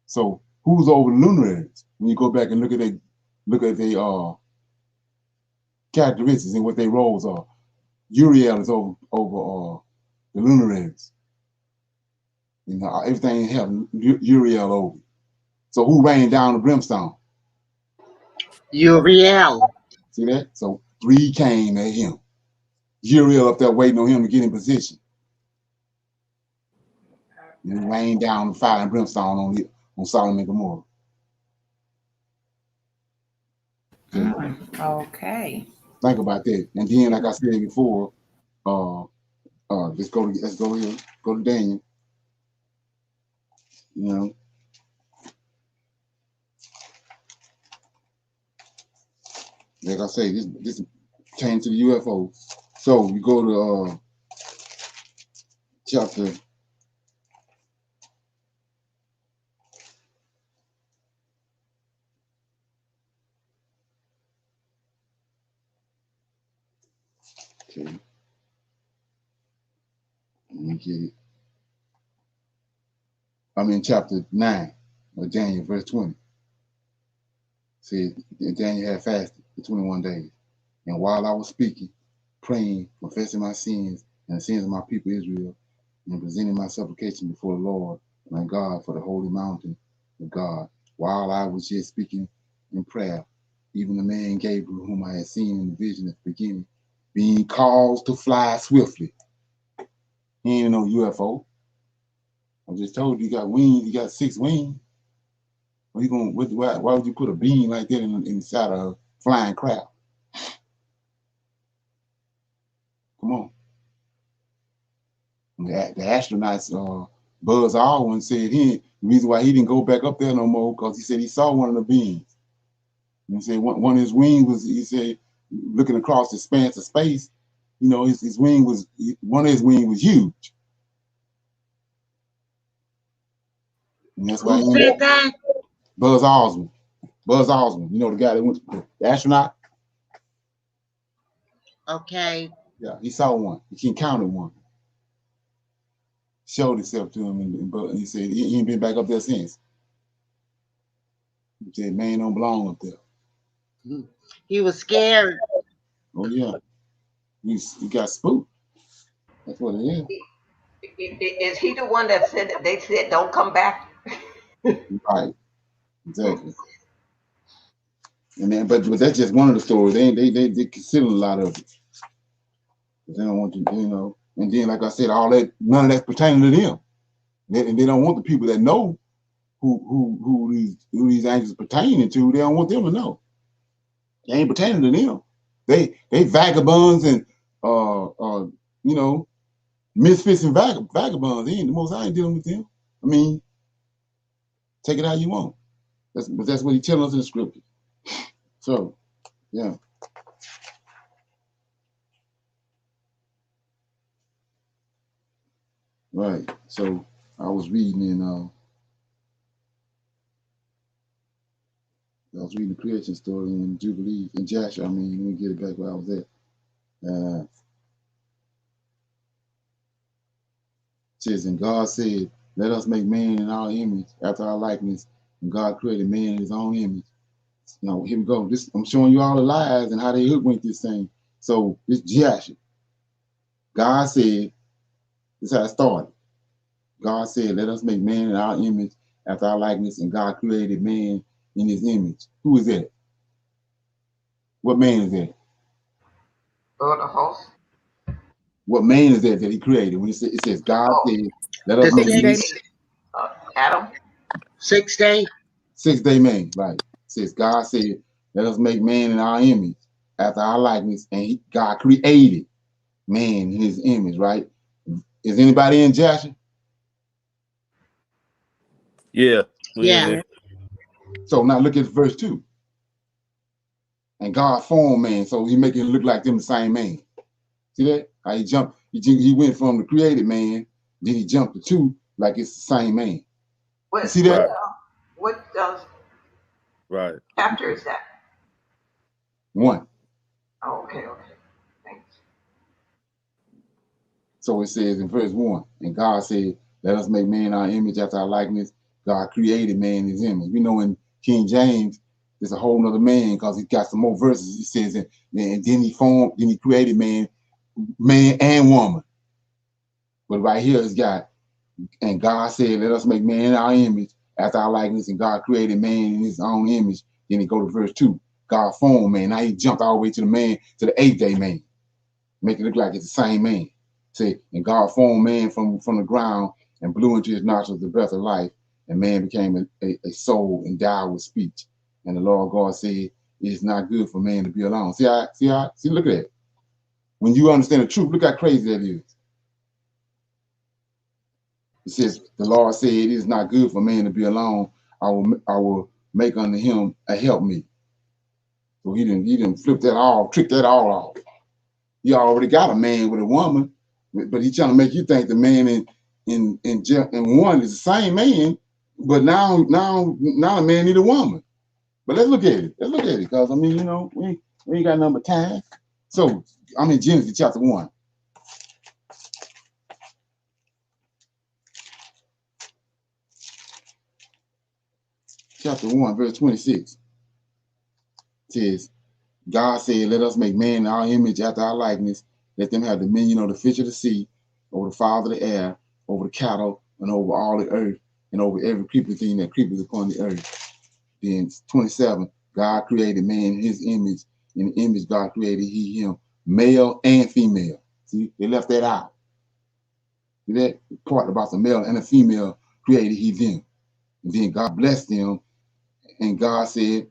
So who's over the luminaries? When you go back and look at their characteristics and what their roles are. Uriel is over the luminaries. Everything in heaven, Uriel over. So who rained down the brimstone? Uriel. See that? So 3 came at him. Uriel up there waiting on him to get in position. And he rained down the fire and brimstone on Sodom and Gomorrah. Okay. Okay. Think about that. And then, like I said before, let's go here. Go to Daniel. Like I say, this came to the UFO. So you go to chapter. Okay. Let me get it. I'm in chapter 9. Daniel verse 20. Said Daniel had fasted for 21 days. And while I was speaking, praying, confessing my sins and the sins of my people Israel, and presenting my supplication before the Lord, my God, for the holy mountain of God, while I was yet speaking in prayer, even the man Gabriel, whom I had seen in the vision at the beginning, being caused to fly swiftly. He ain't no UFO. I just told you, you got wings, you got 6 wings. Are you gonna, why would you put a being like that inside a flying craft? Come on. The astronauts, Buzz Aldrin said the reason why he didn't go back up there no more because he said he saw one of the beings. And he said one of his wings was, he said, looking across the expanse of space, you know, his wing was, one of his wings was huge. And that's why Who said that? Buzz Aldrin. Buzz Aldrin, you know, the guy that went, the astronaut. Okay. Yeah, he saw one. He encountered one. Showed himself to him, and he said he ain't been back up there since. He said, man, don't belong up there. He was scared. Oh yeah, he got spooked. That's what it is. Is he the one that said that they said don't come back? Right, exactly. And then, but that's just one of the stories. They consider a lot of it. But they don't want to, you know. And then, like I said, all that, none of that's pertaining to them. And they don't want the people that know who these angels pertaining to. They don't want them to know. They ain't pertaining to them. They vagabonds and you know, misfits and vagabonds. The most I ain't dealing with them. I mean, take it how you want. That's what he telling us in the scripture. So, yeah. Right. So I was reading the creation story in Jubilee in Joshua. I mean, let me get it back where I was at. It says, and God said, let us make man in our image, after our likeness. And God created man in his own image. Now, here we go. I'm showing you all the lies and how they hoodwinked this thing. So it's Joshua. God said, this is how it started. God said, let us make man in our image, after our likeness. And God created man in his image. Who is that? What man is that? Lord of hosts. What man is that he created? When it says God said, let us The make man. Adam. 6 day. 6 day man, right? It says God said, let us make man in our image, after our likeness, and God created man in his image, right? Is anybody in Joshua? Yeah. Yeah. So now look at verse 2. And God formed man, so he making it look like them the same man. See that? How he jumped, he went from the created man, then he jumped to 2, like it's the same man. You see that? What Right. chapter is that? 1. Oh, okay. Thanks. So it says in verse 1, and God said, let us make man in our image after our likeness. God created man in his image. We know in King James, there's a whole nother man because he got some more verses. He says, and then he created man and woman. But right here it's got, and God said, let us make man in our image after our likeness, and God created man in his own image. Then he go to verse 2. God formed man. Now he jumped all the way to the man, to the 8th day man. Make it look like it's the same man. Say, and God formed man from the ground and blew into his nostrils the breath of life, and man became a soul endowed with speech. And the Lord God said, it is not good for man to be alone. See, look at that. When you understand the truth, look how crazy that is. It says, the Lord said, it is not good for man to be alone. I will make unto him a helpmeet. So he didn't flip that all, trick that all off. You already got a man with a woman, but he's trying to make you think the man in one is the same man, but now the man need a woman. But let's look at it. Because I mean, you know, we ain't got number time. So I'm in Genesis chapter 1. chapter 1, verse 26 says, God said, let us make man in our image after our likeness. Let them have dominion over the fish of the sea, over the fowls of the air, over the cattle, and over all the earth, and over every creeping thing that creepeth upon the earth. Then 27, God created man in his image. In the image God created he him, male and female. See, they left that out. See that part about the male and the female created he them. And then God blessed them, and God said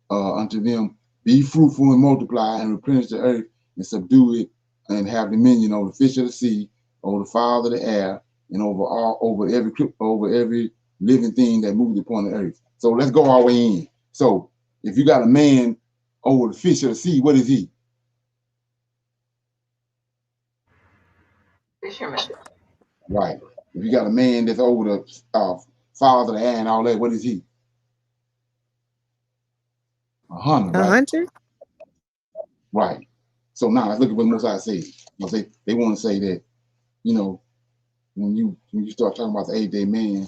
unto them, be fruitful and multiply and replenish the earth and subdue it and have dominion over the fish of the sea, over the fowl of the air, and over every living thing that moves upon the earth. So let's go our way in. So if you got a man over the fish of the sea, what is he? Fisherman. Right. If you got a man that's over the fowls of the air and all that, what is he? A hunter, A right? hunter? Right. So now let's look at what Most High says. They want to say that, you know, when you start talking about the 8-day man,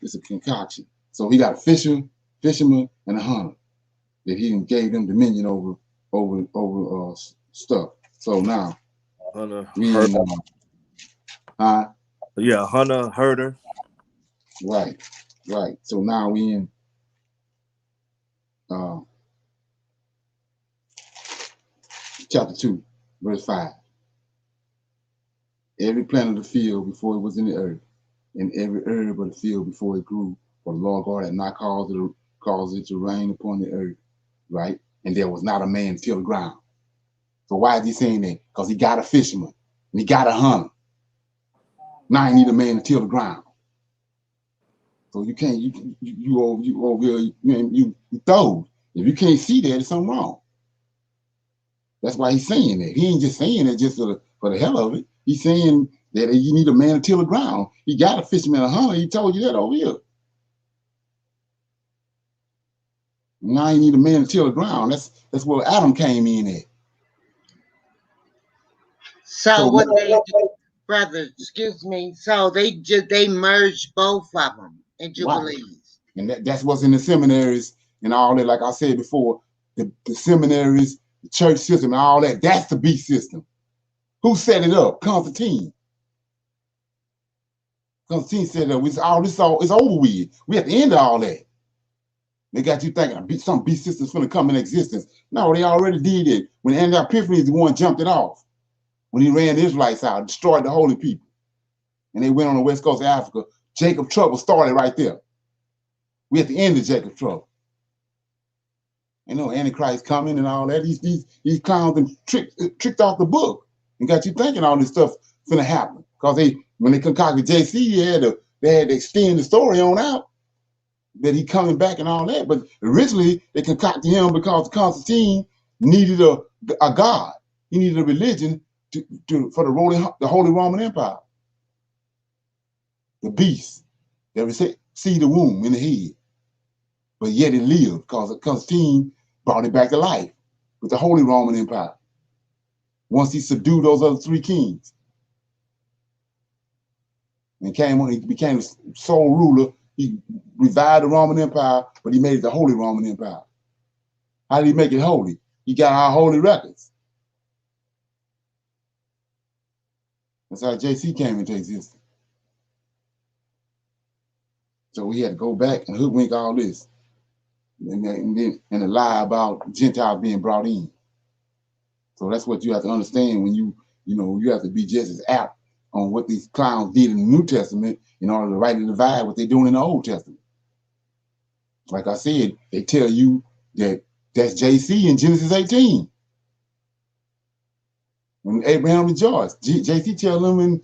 it's a concoction. So he got a fisherman, and a hunter that he gave them dominion over stuff. So now Hunter, we herder. Yeah, hunter, herder. Right. So now we in chapter 2, verse 5. Every plant of the field before it was in the earth, and every herb of the field before it grew, for the Lord God had not caused it to rain upon the earth, right? And there was not a man to till the ground. So why is he saying that? Because he got a fisherman and he got a hunter. Now he need a man to till the ground. So you can't you over here you throw. If you can't see that, there's something wrong. That's why he's saying that. He ain't just saying it just for the hell of it. He's saying that you need a man to till the ground. He got a fisherman, a hunter. He told you that over here. Now you need a man to till the ground. That's where Adam came in at. So what they do, brother, excuse me. So they merged both of them in Jubilees. Right. And that's what's in the seminaries and all that. Like I said before, the seminaries, the church system, and all that. That's the beast system. Who set it up? Constantine. Constantine set it up. It's over with. We at the end of all that. They got you thinking some beast system's gonna come in existence. No, they already did it. When Epiphany is the one jumped it off. When he ran the Israelites out, destroyed the holy people. And they went on the west coast of Africa. Jacob's trouble started right there. We at the end of Jacob's trouble. You know, Antichrist coming and all that. These clowns and tricked off the book and got you thinking all this stuff finna happen. Because when they concocted JC, they had to extend the story on out that he coming back and all that. But originally they concocted him because Constantine needed a god. He needed a religion for the Holy Roman Empire. The beast that would see the womb in the head. But yet it lived because Constantine brought it back to life with the Holy Roman Empire. Once he subdued those other 3 kings and he became the sole ruler, he revived the Roman Empire, but he made it the Holy Roman Empire. How did he make it holy? He got our holy records. That's how JC came into existence. So we had to go back and hoodwink all this. And a lie about Gentiles being brought in. So that's what you have to understand when you have to be just as apt on what these clowns did in the New Testament in order to rightly divide what they're doing in the Old Testament. Like I said, they tell you that's JC in Genesis 18. When Abraham rejoiced, JC tell them in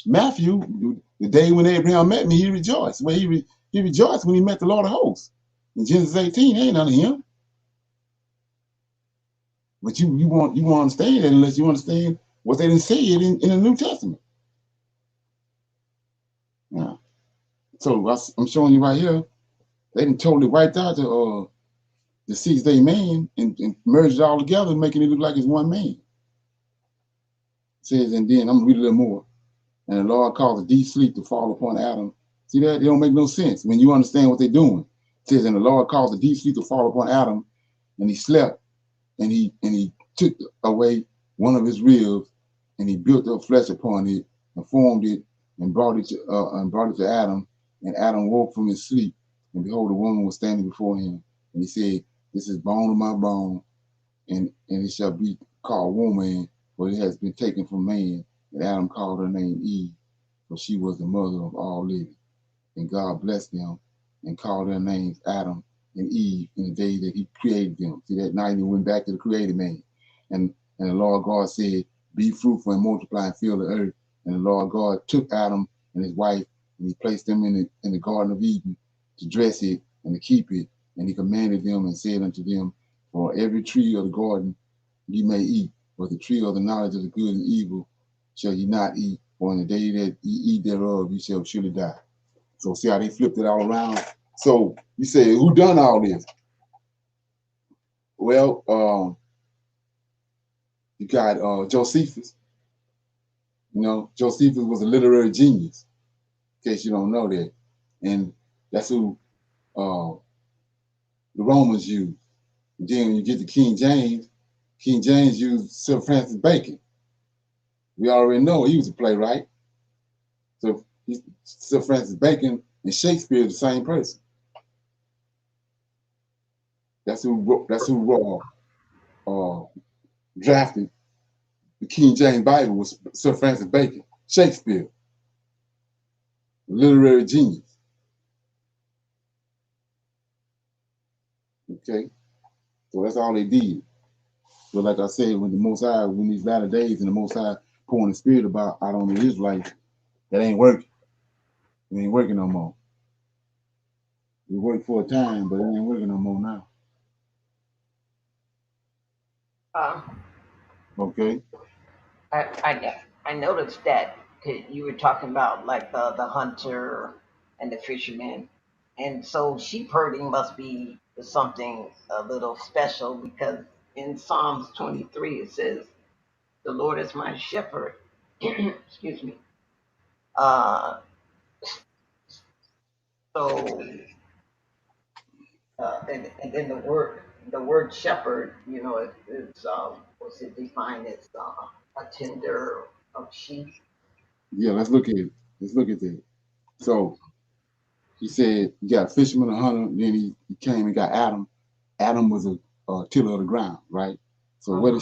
Matthew, the day when Abraham met me, he rejoiced. Well, he rejoiced when he met the Lord of hosts. In Genesis 18, ain't none of him. But you won't understand that unless you understand what they didn't say it in the New Testament. Yeah. So I'm showing you right here, they didn't totally wiped out the 6-day man and merged it all together, making it look like it's one man. It says, and then I'm gonna read a little more. And the Lord caused a deep sleep to fall upon Adam, See that? It don't make no sense when you understand what they're doing. It says, and the Lord caused a deep sleep to fall upon Adam, and he slept, and he took away one of his ribs, and he built up flesh upon it, and formed it, and brought it to Adam. And Adam woke from his sleep, and behold, the woman was standing before him. And he said, this is bone of my bone, and it shall be called woman, for it has been taken from man. And Adam called her name Eve, for she was the mother of all living. And God blessed them and called their names Adam and Eve in the day that he created them. See, that night he went back to the created man. And the Lord God said, be fruitful and multiply and fill the earth. And the Lord God took Adam and his wife, and he placed them in the Garden of Eden to dress it and to keep it. And he commanded them and said unto them, for every tree of the garden ye may eat, but the tree of the knowledge of the good and evil shall ye not eat, for in the day that ye eat thereof ye shall surely die. So see how they flipped it all around. So you say, who done all this? Well, you got Josephus. You know, Josephus was a literary genius, in case you don't know that. And that's who the Romans used. And then when you get to King James used Sir Francis Bacon. We already know he was a playwright. So Sir Francis Bacon and Shakespeare is the same person. That's who drafted the King James Bible was Sir Francis Bacon. Shakespeare, literary genius. Okay, so that's all they did. But like I said, when the Most High, when these latter days and the Most High pouring the Spirit out on the Israelites, that ain't working. It ain't working no more. It worked for a time, but it ain't working no more now. Okay. I noticed that you were talking about like the hunter and the fisherman, and so sheep herding must be something a little special because in Psalms 23 it says, "The Lord is my shepherd." Excuse me. Uh, so and then the word shepherd, is what's it defined as a tender of sheep. Yeah, let's look at it. Let's look at that. So he said you got a fisherman, a hunter, then he came and got Adam. Adam was a tiller of the ground, right? So where the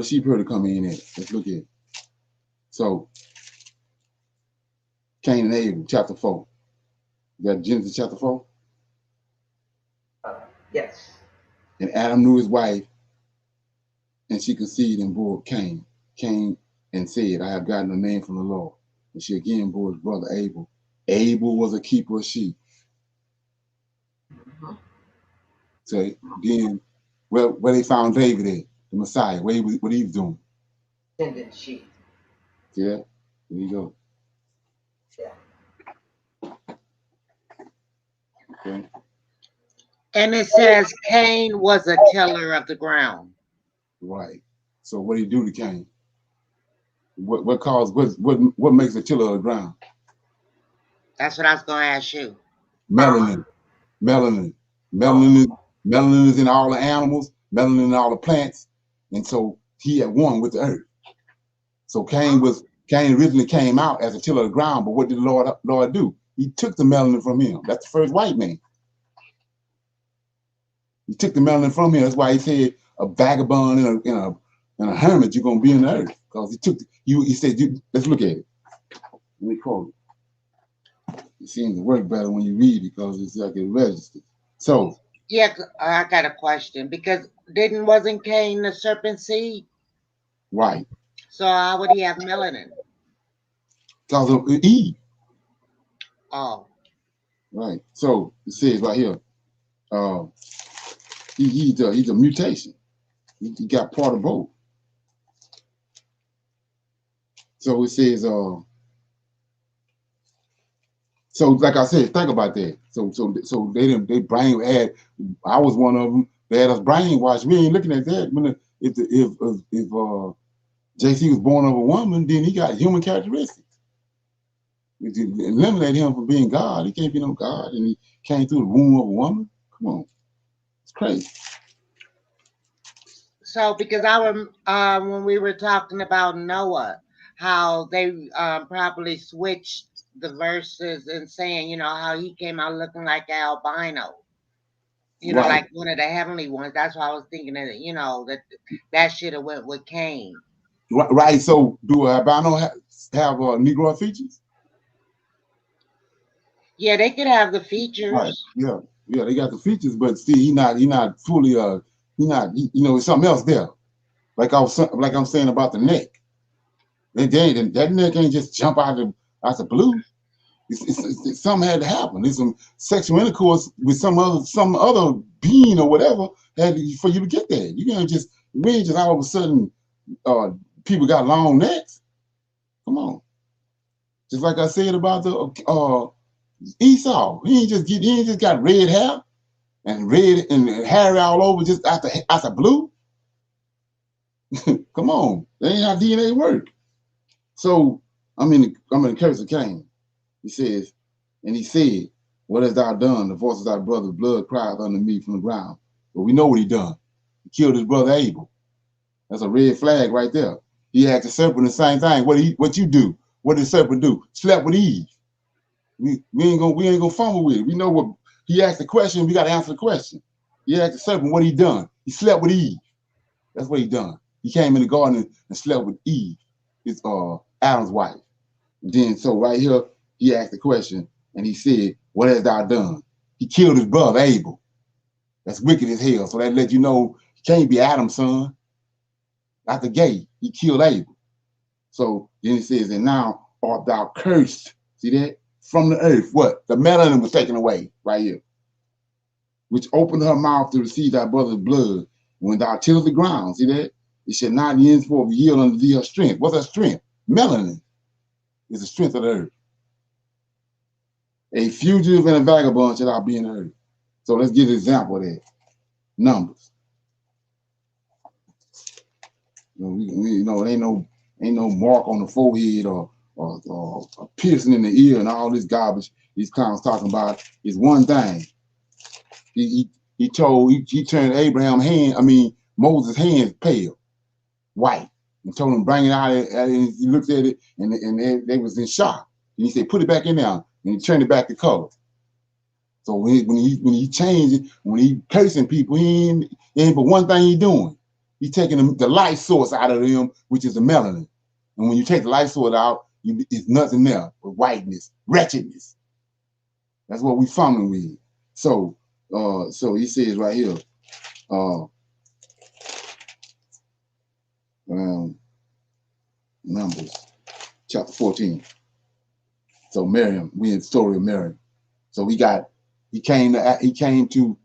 sheep herder come in at? Let's look at it. So Cain and Abel, chapter 4. You got Genesis chapter 4? Yes. And Adam knew his wife, and she conceived and bore Cain. Cain and said, I have gotten a name from the Lord. And she again bore his brother Abel. Abel was a keeper of sheep. So then, where they found David at, the Messiah, what he was doing. Tended sheep. See that? There you go. Yeah. Okay. And it says Cain was a tiller of the ground. Right. So what did he do to Cain? What makes a tiller of the ground? That's what I was going to ask you. Melanin. Melanin is in all the animals, melanin in all the plants, and so he had one with the earth. So Cain originally came out as a tiller of the ground, but what did the Lord do? He took the melanin from him. That's the first white man. He took the melanin from him. That's why he said a vagabond and a hermit, you're gonna be in the earth. Because he took he said, let's look at it. Let me quote it. It seems to work better when you read it because it's like it registers. So yeah, I got a question because wasn't Cain the serpent seed? Right. So how would he have melanin? Because of Eve. Oh. Right. So it says right here, he's a mutation. He got part of both. So it says, so like I said, think about that. So they brain had. I was one of them. They had us brainwashed. We ain't looking at that. If JC was born of a woman, then he got human characteristics. Eliminate him from being God. He can't be no God, and he came through the womb of a woman. Come on, it's crazy. So, because when we were talking about Noah, how they probably switched the verses and saying, how he came out looking like albino, Right, like one of the heavenly ones. That's why I was thinking that that should have went with Cain. right. So, do albino have Negro features? Yeah, they could have the Right. features. Yeah. They got the features, but still, he not fully. It's something else there. Like I'm saying about the neck. That neck ain't just jump out the blue. Something had to happen. There's some sexual intercourse with some other being or whatever for you to get there. You can't just we ain't just all of a sudden people got long necks. Come on. Just like I said about the Esau. He ain't just got red hair and red and hair all over just out the blue. Come on. That ain't how DNA work. So I'm in the curse of Cain. He says, and he said, what hast thou done? The voice of thy brother's blood crieth unto me from the ground. But we know what he done. He killed his brother Abel. That's a red flag right there. He asked the serpent the same thing. What you do? What did the serpent do? Slept with Eve. We ain't gonna fumble with it. We know what he asked the question, we gotta answer the question. He asked the serpent what he done. He slept with Eve. That's what he done. He came in the garden and slept with Eve, his Adam's wife. And then so right here, he asked the question and he said, what hast thou done? He killed his brother Abel. That's wicked as hell. So that let you know he can't be Adam's son. Out the gate, he killed Abel. So then he says, and now art thou cursed. See that? From the earth. What? The melanin was taken away right here, which opened her mouth to receive thy brother's blood. When thou tillest the ground, see that? It shall not henceforth yield unto thee her strength. What's her strength? Melanin is the strength of the earth. A fugitive and a vagabond shall I be in the earth. So let's give an example of that. Numbers. It ain't no mark on the forehead or a piercing in the ear and all this garbage these clowns talking about is one thing. He turned Moses' hands pale, white, and told him bring it out. And he looked at it and they was in shock. And he said, put it back in there. And he turned it back to color. So when he changed it, when he cursing people, he ain't but one thing he doing. He's taking the light source out of them, which is the melanin. And when you take the light source out, it's nothing there but whiteness, wretchedness. That's what we fumbling with. So he says right here, Numbers chapter 14. So Miriam, we in the story of Miriam. So he came to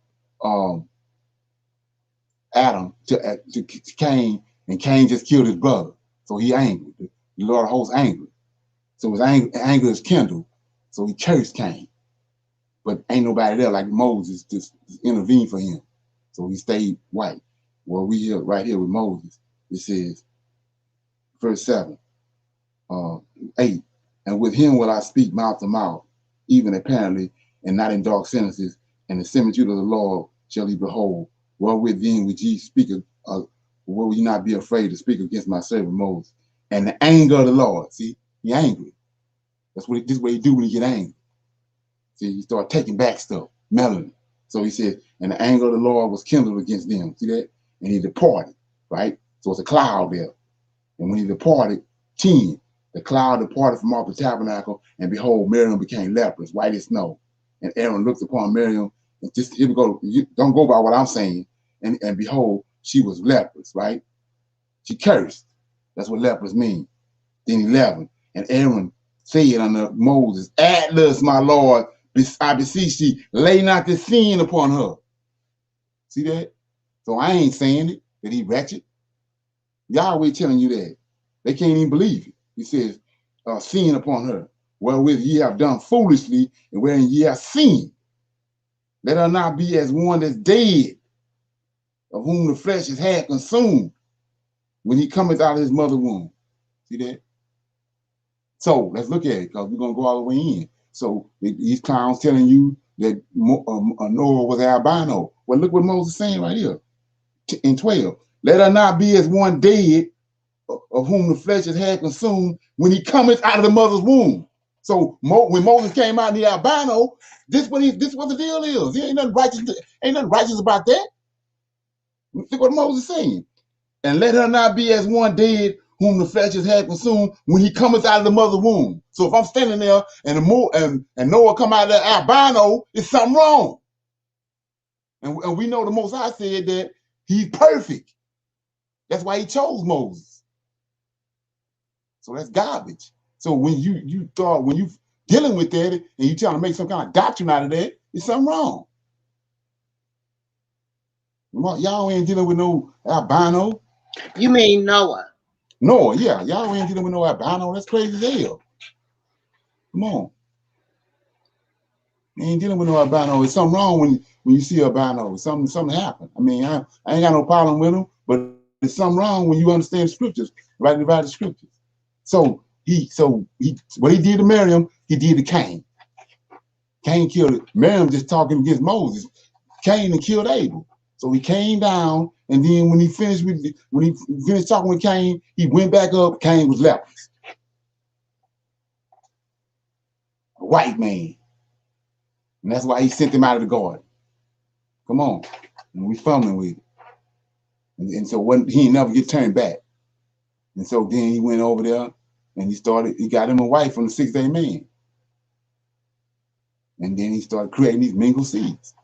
Adam to Cain, and Cain just killed his brother. So he angry. The Lord of hosts angry. So his anger is kindled. So he cursed Cain. But ain't nobody there like Moses just intervened for him. So he stayed white. Well, we here right here with Moses. It says, verse 7, 8, and with him will I speak mouth to mouth, even apparently, and not in dark sentences, and the similitude of the Lord shall he behold. Wherewith then would ye speak, will ye not be afraid to speak against my servant Moses? And the anger of the Lord, see, he angry. This is what he do when he get angry. See, he start taking back stuff, melanin. So he said, and the anger of the Lord was kindled against them. See that? And he departed, right? So it's a cloud there. And when he departed, 10, the cloud departed from off the tabernacle, and behold, Miriam became leprous, white as snow. And Aaron looked upon Miriam, and just here we go. You don't go by what I'm saying. And behold, she was leprous, right? She cursed. That's what leprous mean. Then 11, and Aaron said unto Moses, Atlas, my Lord, I beseech thee, lay not this sin upon her. See that? So I ain't saying it, that he wretched. Yahweh telling you that. They can't even believe it. He says, sin upon her, wherewith ye have done foolishly, and wherein ye have sinned. Let her not be as one that's dead, of whom the flesh is half consumed, when he cometh out of his mother's womb. See that? So let's look at it because we're gonna go all the way in. So these clowns telling you that Noah was albino. Well, look what Moses is saying right here in 12. Let her not be as one dead of whom the flesh is had consumed when he cometh out of the mother's womb. So when Moses came out in the albino, this what the deal is. There ain't nothing righteous about that. Look what Moses is saying. And let her not be as one dead whom the flesh has had consumed when he cometh out of the mother's womb. So if I'm standing there and Noah come out of the albino, it's something wrong. And we know the Most High said that he's perfect. That's why he chose Moses. So that's garbage. So when you dealing with that and you trying to make some kind of doctrine out of that, it's something wrong. Y'all ain't dealing with no albino. You mean Noah? No, yeah, y'all ain't dealing with no albino. That's crazy as hell. Come on. You ain't dealing with no albino. There's something wrong when you see albino. Something happened. I mean, I ain't got no problem with them, but there's something wrong when you understand the scriptures, right about the scriptures. So what he did to Miriam, he did to Cain. Cain killed it. Miriam just talking against Moses. Cain and killed Abel. So he came down, and then when he finished talking with Cain, he went back up. Cain was leprous, a white man, and that's why he sent him out of the garden. Come on, and we fumbling with it, and so he never get turned back. And so then he went over there, and he got him a wife from the 6-day man, and then he started creating these mingled seeds.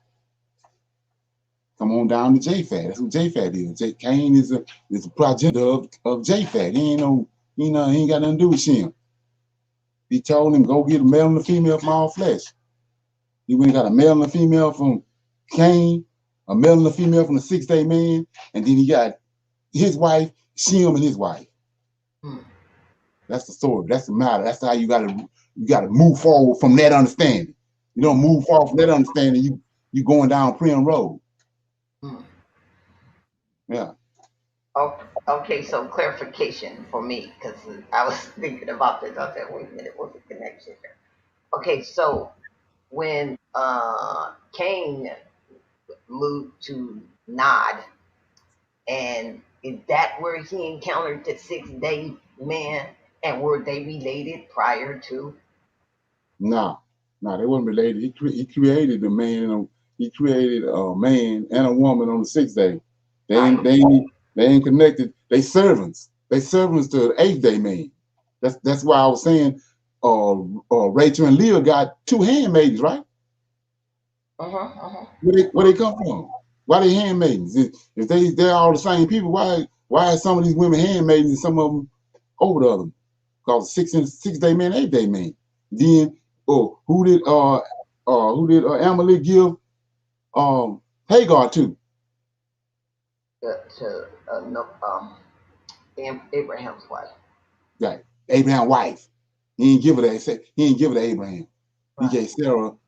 Come on down to Japhet. That's what Japhet is. Cain is a progenitor of Japhet. He ain't got nothing to do with Shem. He told him, go get a male and a female from all flesh. He went and got a male and a female from Cain, a male and a female from the 6-day man, and then he got his wife, Shem and his wife. That's the story. That's the matter. That's how you gotta move forward from that understanding. You don't move forward from that understanding, you going down Prim Road. Yeah. Okay, so clarification for me, because I was thinking about this. I said, wait a minute, what's the connection here? Okay, so when Cain moved to Nod, and is that where he encountered the 6-day man? And were they related prior to? No, they wasn't related. He created the man. He created a man and a woman on the 6th day. They ain't connected. They servants. They servants to the 8th-day man. That's why I was saying Rachel and Leah got 2 handmaidens, right? Where they come from? Why they handmaidens? If they're all the same people, why are some of these women handmaidens and some of them over the other? Because 6-day man, 8-day man. Then who did Amalek give Hagar to? Abraham's wife. Right, Abraham's wife. He didn't give it to Abraham. Right.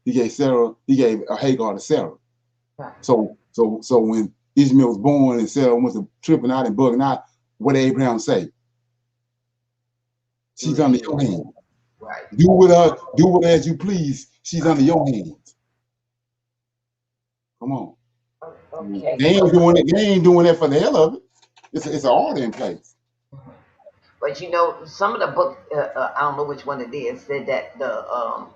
He gave Hagar to Sarah. Right. So when Ishmael was born and Sarah went to tripping out and bugging out, what did Abraham say? She's under your hand. Right. Do with her as you please. She's under your hands. Come on. Okay. They ain't doing that for the hell of it. It's an order in place. But some of the book, I don't know which one it is, said that the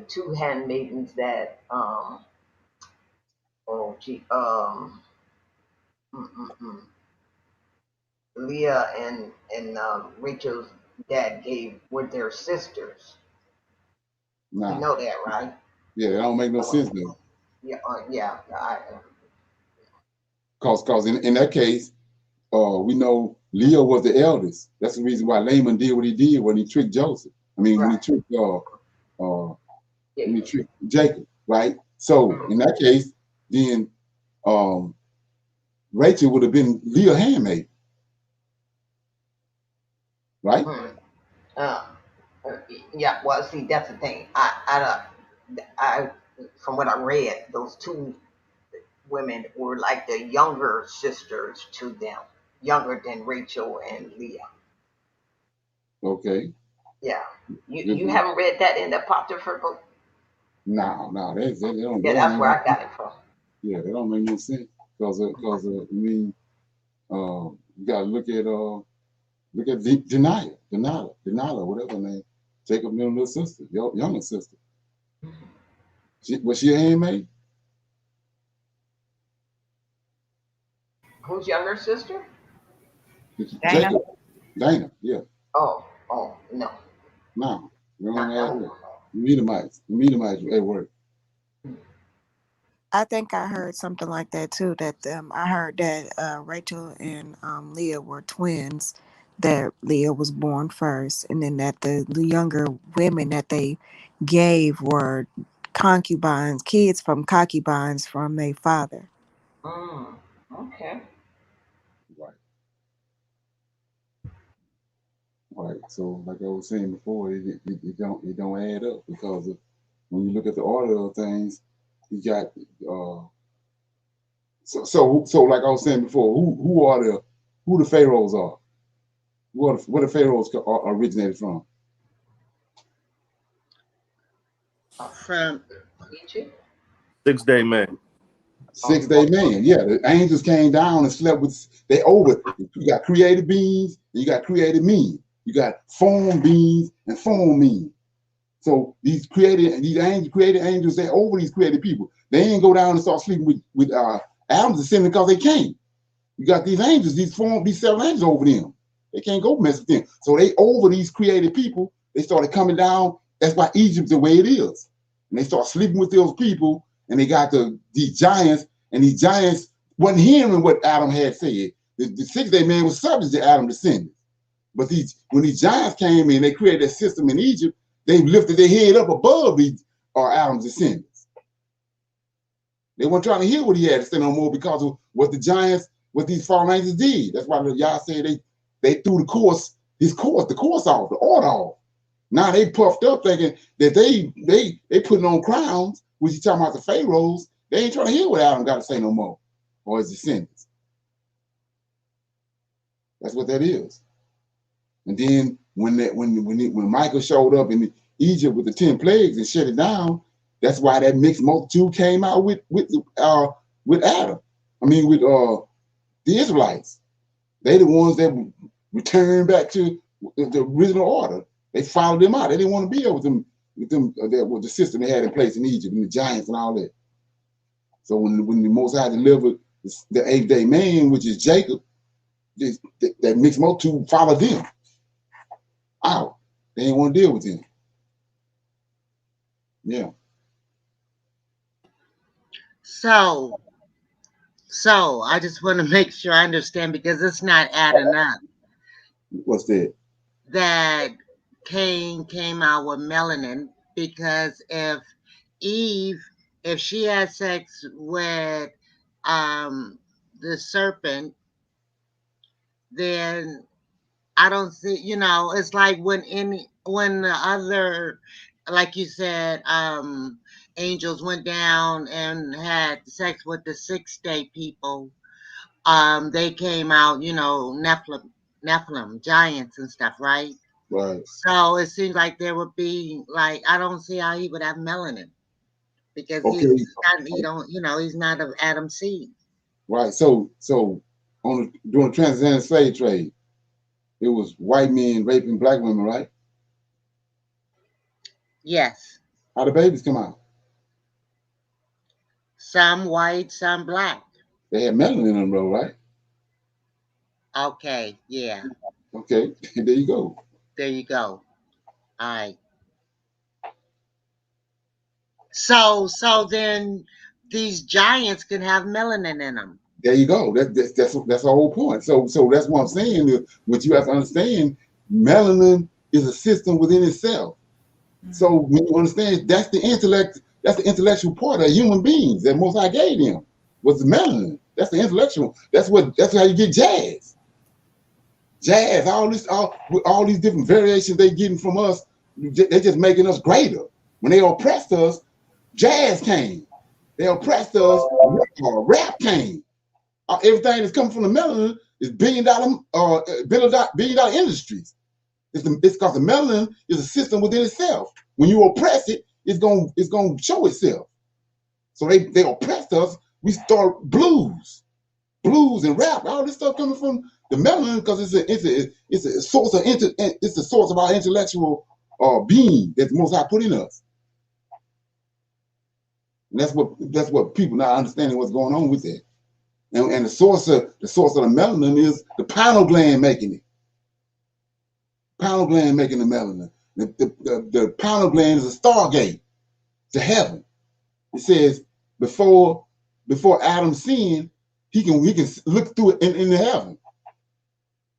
2 handmaidens that Leah and Rachel's dad gave were their sisters. Nah. You know that, right? Yeah, that don't make no sense though. Yeah. Cause in that case, we know Leah was the eldest. That's the reason why Laman did what he did when he tricked Joseph. I mean, when he tricked Jacob, right? So in that case, then Rachel would have been Leah's handmaid, right? Yeah. Well, see, that's the thing. I from what I read, those 2 women were like the younger sisters to them, younger than Rachel and Leah. Okay. Yeah. You haven't read that in the Apocrypha book? No, they don't. Yeah, That don't that's make where no I got it from. Yeah, that don't make no sense because I mean, you gotta look at Denial, whatever her name, Jacob little sister, your younger sister. Was she a handmaid? Who's younger sister? Dana. Jacob, Dana, yeah. Oh, no. No, we don't add No. that. The Medomites at work. I think I heard something like that too. That I heard that Rachel and Leah were twins. That Leah was born first, and then that the younger women that they gave were concubines, kids from concubines from their father. Okay. Right, right. So like I was saying before, it don't add up because when you look at the order of things, you got so like I was saying before, who the pharaohs are? Where the pharaohs originated from? From Egypt? 6 day man. 6 day man. Yeah, the angels came down and slept with. They over. You got created beings and you got created men. You got formed beings and formed men. So these created angels, they over these created people. They ain't go down and start sleeping with Adam's descendants because they can't. You got these angels, these 7 angels over them. They can't go mess with them. So they over these created people. They started coming down. That's why Egypt's the way it is. And they start sleeping with those people, and they got these giants, and these giants wasn't hearing what Adam had said. The 6 day man was subject to Adam's descendants. But when these giants came in, they created a system in Egypt. They lifted their head up above Adam's descendants. They weren't trying to hear what he had to say no more because of what these fallen angels did. That's why y'all say they threw the course off, the order off. Now they puffed up thinking that they putting on crowns, which you talking about the pharaohs. They ain't trying to hear what Adam got to say no more, or his descendants. That's what that is. And then when Michael showed up in Egypt with the 10 plagues and shut it down, that's why that mixed multitude came out with Adam. I mean with the Israelites. They the ones that returned back to the original order. They followed them out. They didn't want to be there with the system they had in place in Egypt and the giants and all that. So when the Most High delivered the 8th day man, which is Jacob, that mixed multitude followed them out. They didn't want to deal with him. Yeah. so I just want to make sure I understand because it's not adding up. What's that? That Cain came out with melanin because if she had sex with the serpent, then I don't see, it's like when the other, like you said, angels went down and had sex with the 6 day people. They came out, Nephilim, giants and stuff, right? Right. So it seems like there would be like, I don't see how he would have melanin because Okay. he's not of Adam's seed. Right. So during the transatlantic slave trade, it was white men raping black women, right? Yes. How the babies come out? Some white, some black. They had melanin in them, though, right? Okay. Yeah. Okay. There you go. There you go. All right. So then these giants can have melanin in them. There you go. That's the whole point. So that's what I'm saying. What you have to understand, melanin is a system within itself. So when you understand, that's the intellectual part of human beings that Most High gave them was the melanin. That's the intellectual. That's how you get jazz. Jazz, all these different variations they getting from us, they're just making us greater. When they oppressed us, jazz came. They oppressed us, rap came. Everything that's coming from the melanin is billion dollar industries. It's because the melanin is a system within itself. When you oppress it, it's gonna show itself. So they oppressed us. We start blues and rap, all this stuff coming from the melanin because it's a source of it's the source of our intellectual being that the Most High put in us. And that's what people not understanding what's going on with it. And the source of the melanin is the pineal gland making it. Pineal gland making the melanin. The pineal gland is a stargate to heaven. It says before Adam sinned, he can look through it into heaven.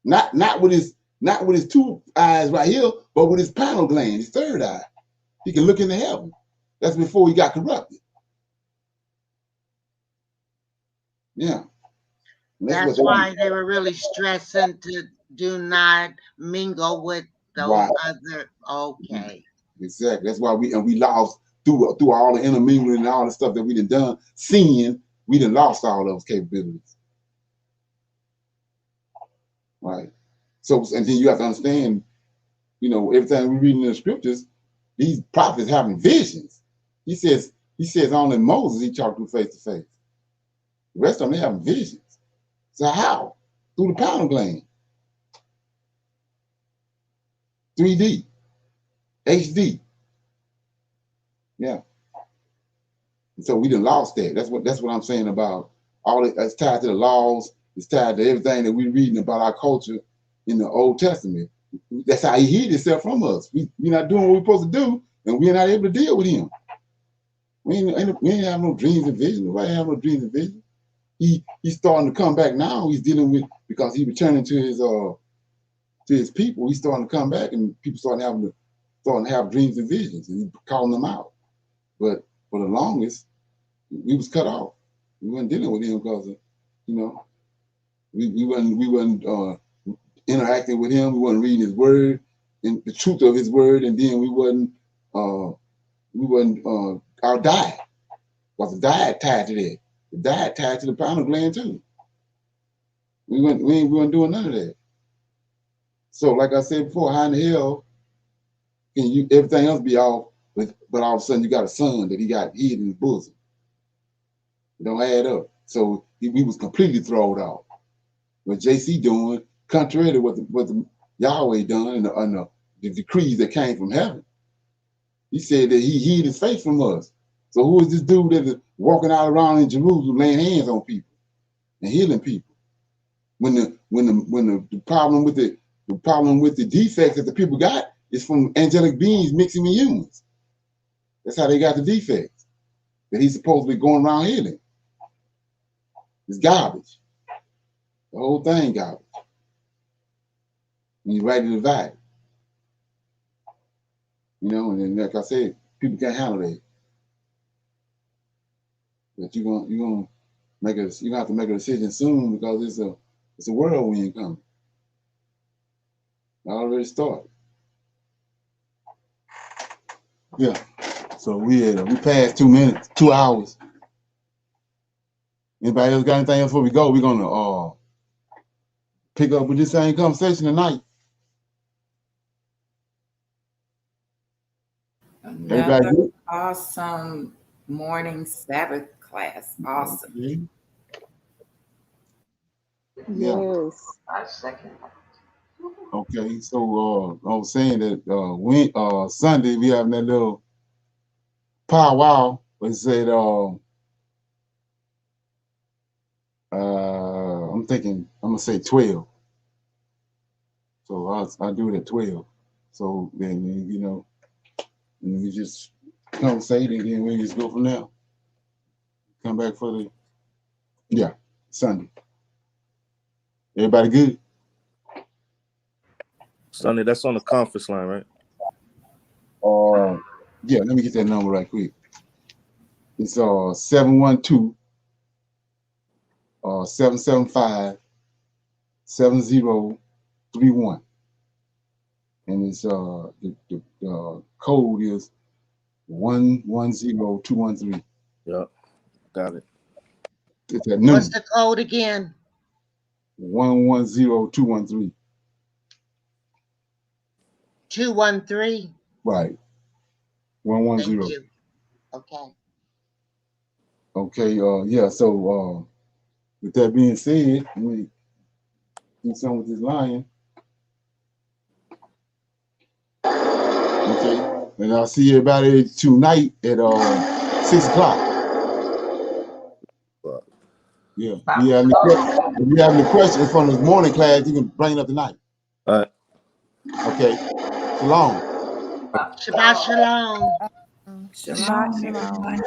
Not with his two eyes right here, but with his pineal gland, his third eye. He can look into heaven. That's before he got corrupted. Yeah. That's why they were really stressing to do not mingle with those other. Okay. Exactly. That's why we lost through all the intermingling and all the stuff that we done seeing. We done lost all those capabilities. Right. So, and then you have to understand, every time we read in the scriptures, these prophets having visions. He says only Moses he talked to face to face. The rest of them, they having visions. So how? Through the pineal gland. 3D. HD. Yeah. So we done lost that. That's what I'm saying about all it. It's tied to the laws. It's tied to everything that we're reading about our culture in the Old Testament. That's how he hid himself from us. We're not doing what we're supposed to do, and we're not able to deal with him. We ain't have no dreams and visions. Nobody have no dreams and visions. He's starting to come back now. He's dealing with, because he's returning to his people. He's starting to come back, and people starting to have dreams and visions, and he's calling them out. But for the longest, we was cut off. We weren't dealing with him because we wasn't interacting with him. We wasn't reading his word and the truth of his word, and then we wasn't our diet. Was the diet tied to that? The diet tied to the pineal gland too. We weren't doing none of that. So, like I said before, how in the hell can everything else be off, but all of a sudden you got a son that he got hid in his bosom? It don't add up. So we was completely thrown off. What JC doing, contrary to what the Yahweh done and the decrees that came from heaven. He said that he hid his face from us. So who is this dude that is walking out around in Jerusalem laying hands on people and healing people? When the problem with the defects that the people got is from angelic beings mixing with humans. That's how they got the defects that he's supposed to be going around healing. It's garbage. The whole thing garbage. And you rightly divide. And then, like I said, people can't handle that. But you're gonna have to make a decision soon because it's a whirlwind coming. I already started. Yeah. So we passed 2 minutes, 2 hours. Anybody else got anything else before we go? We're gonna pick up with this same conversation tonight. Another awesome morning Sabbath class. Awesome. Okay. Yes. I second. Okay, so I was saying that Sunday we having that little powwow. They said I'm thinking I'm gonna say 12. So I'll do it at 12. So then and we just conversate and then we just go from there. Come back for the Sunday. Everybody good? Sunday, that's on the conference line, right? Yeah, let me get that number right quick. It's 712 775 7031. And it's the code is 110213. Yep, got it. It's at noon. What's the code again? 110213. 213. Right. Thank 110. you. Okay. Okay. Yeah. So with that being said, let me do something with this lion. Okay. And I'll see everybody tonight at 6 o'clock. Yeah. If you have any questions from this morning class, you can bring it up tonight. All right. Okay. Shalom. Shabbat shalom. Shalom, Shalom. everyone.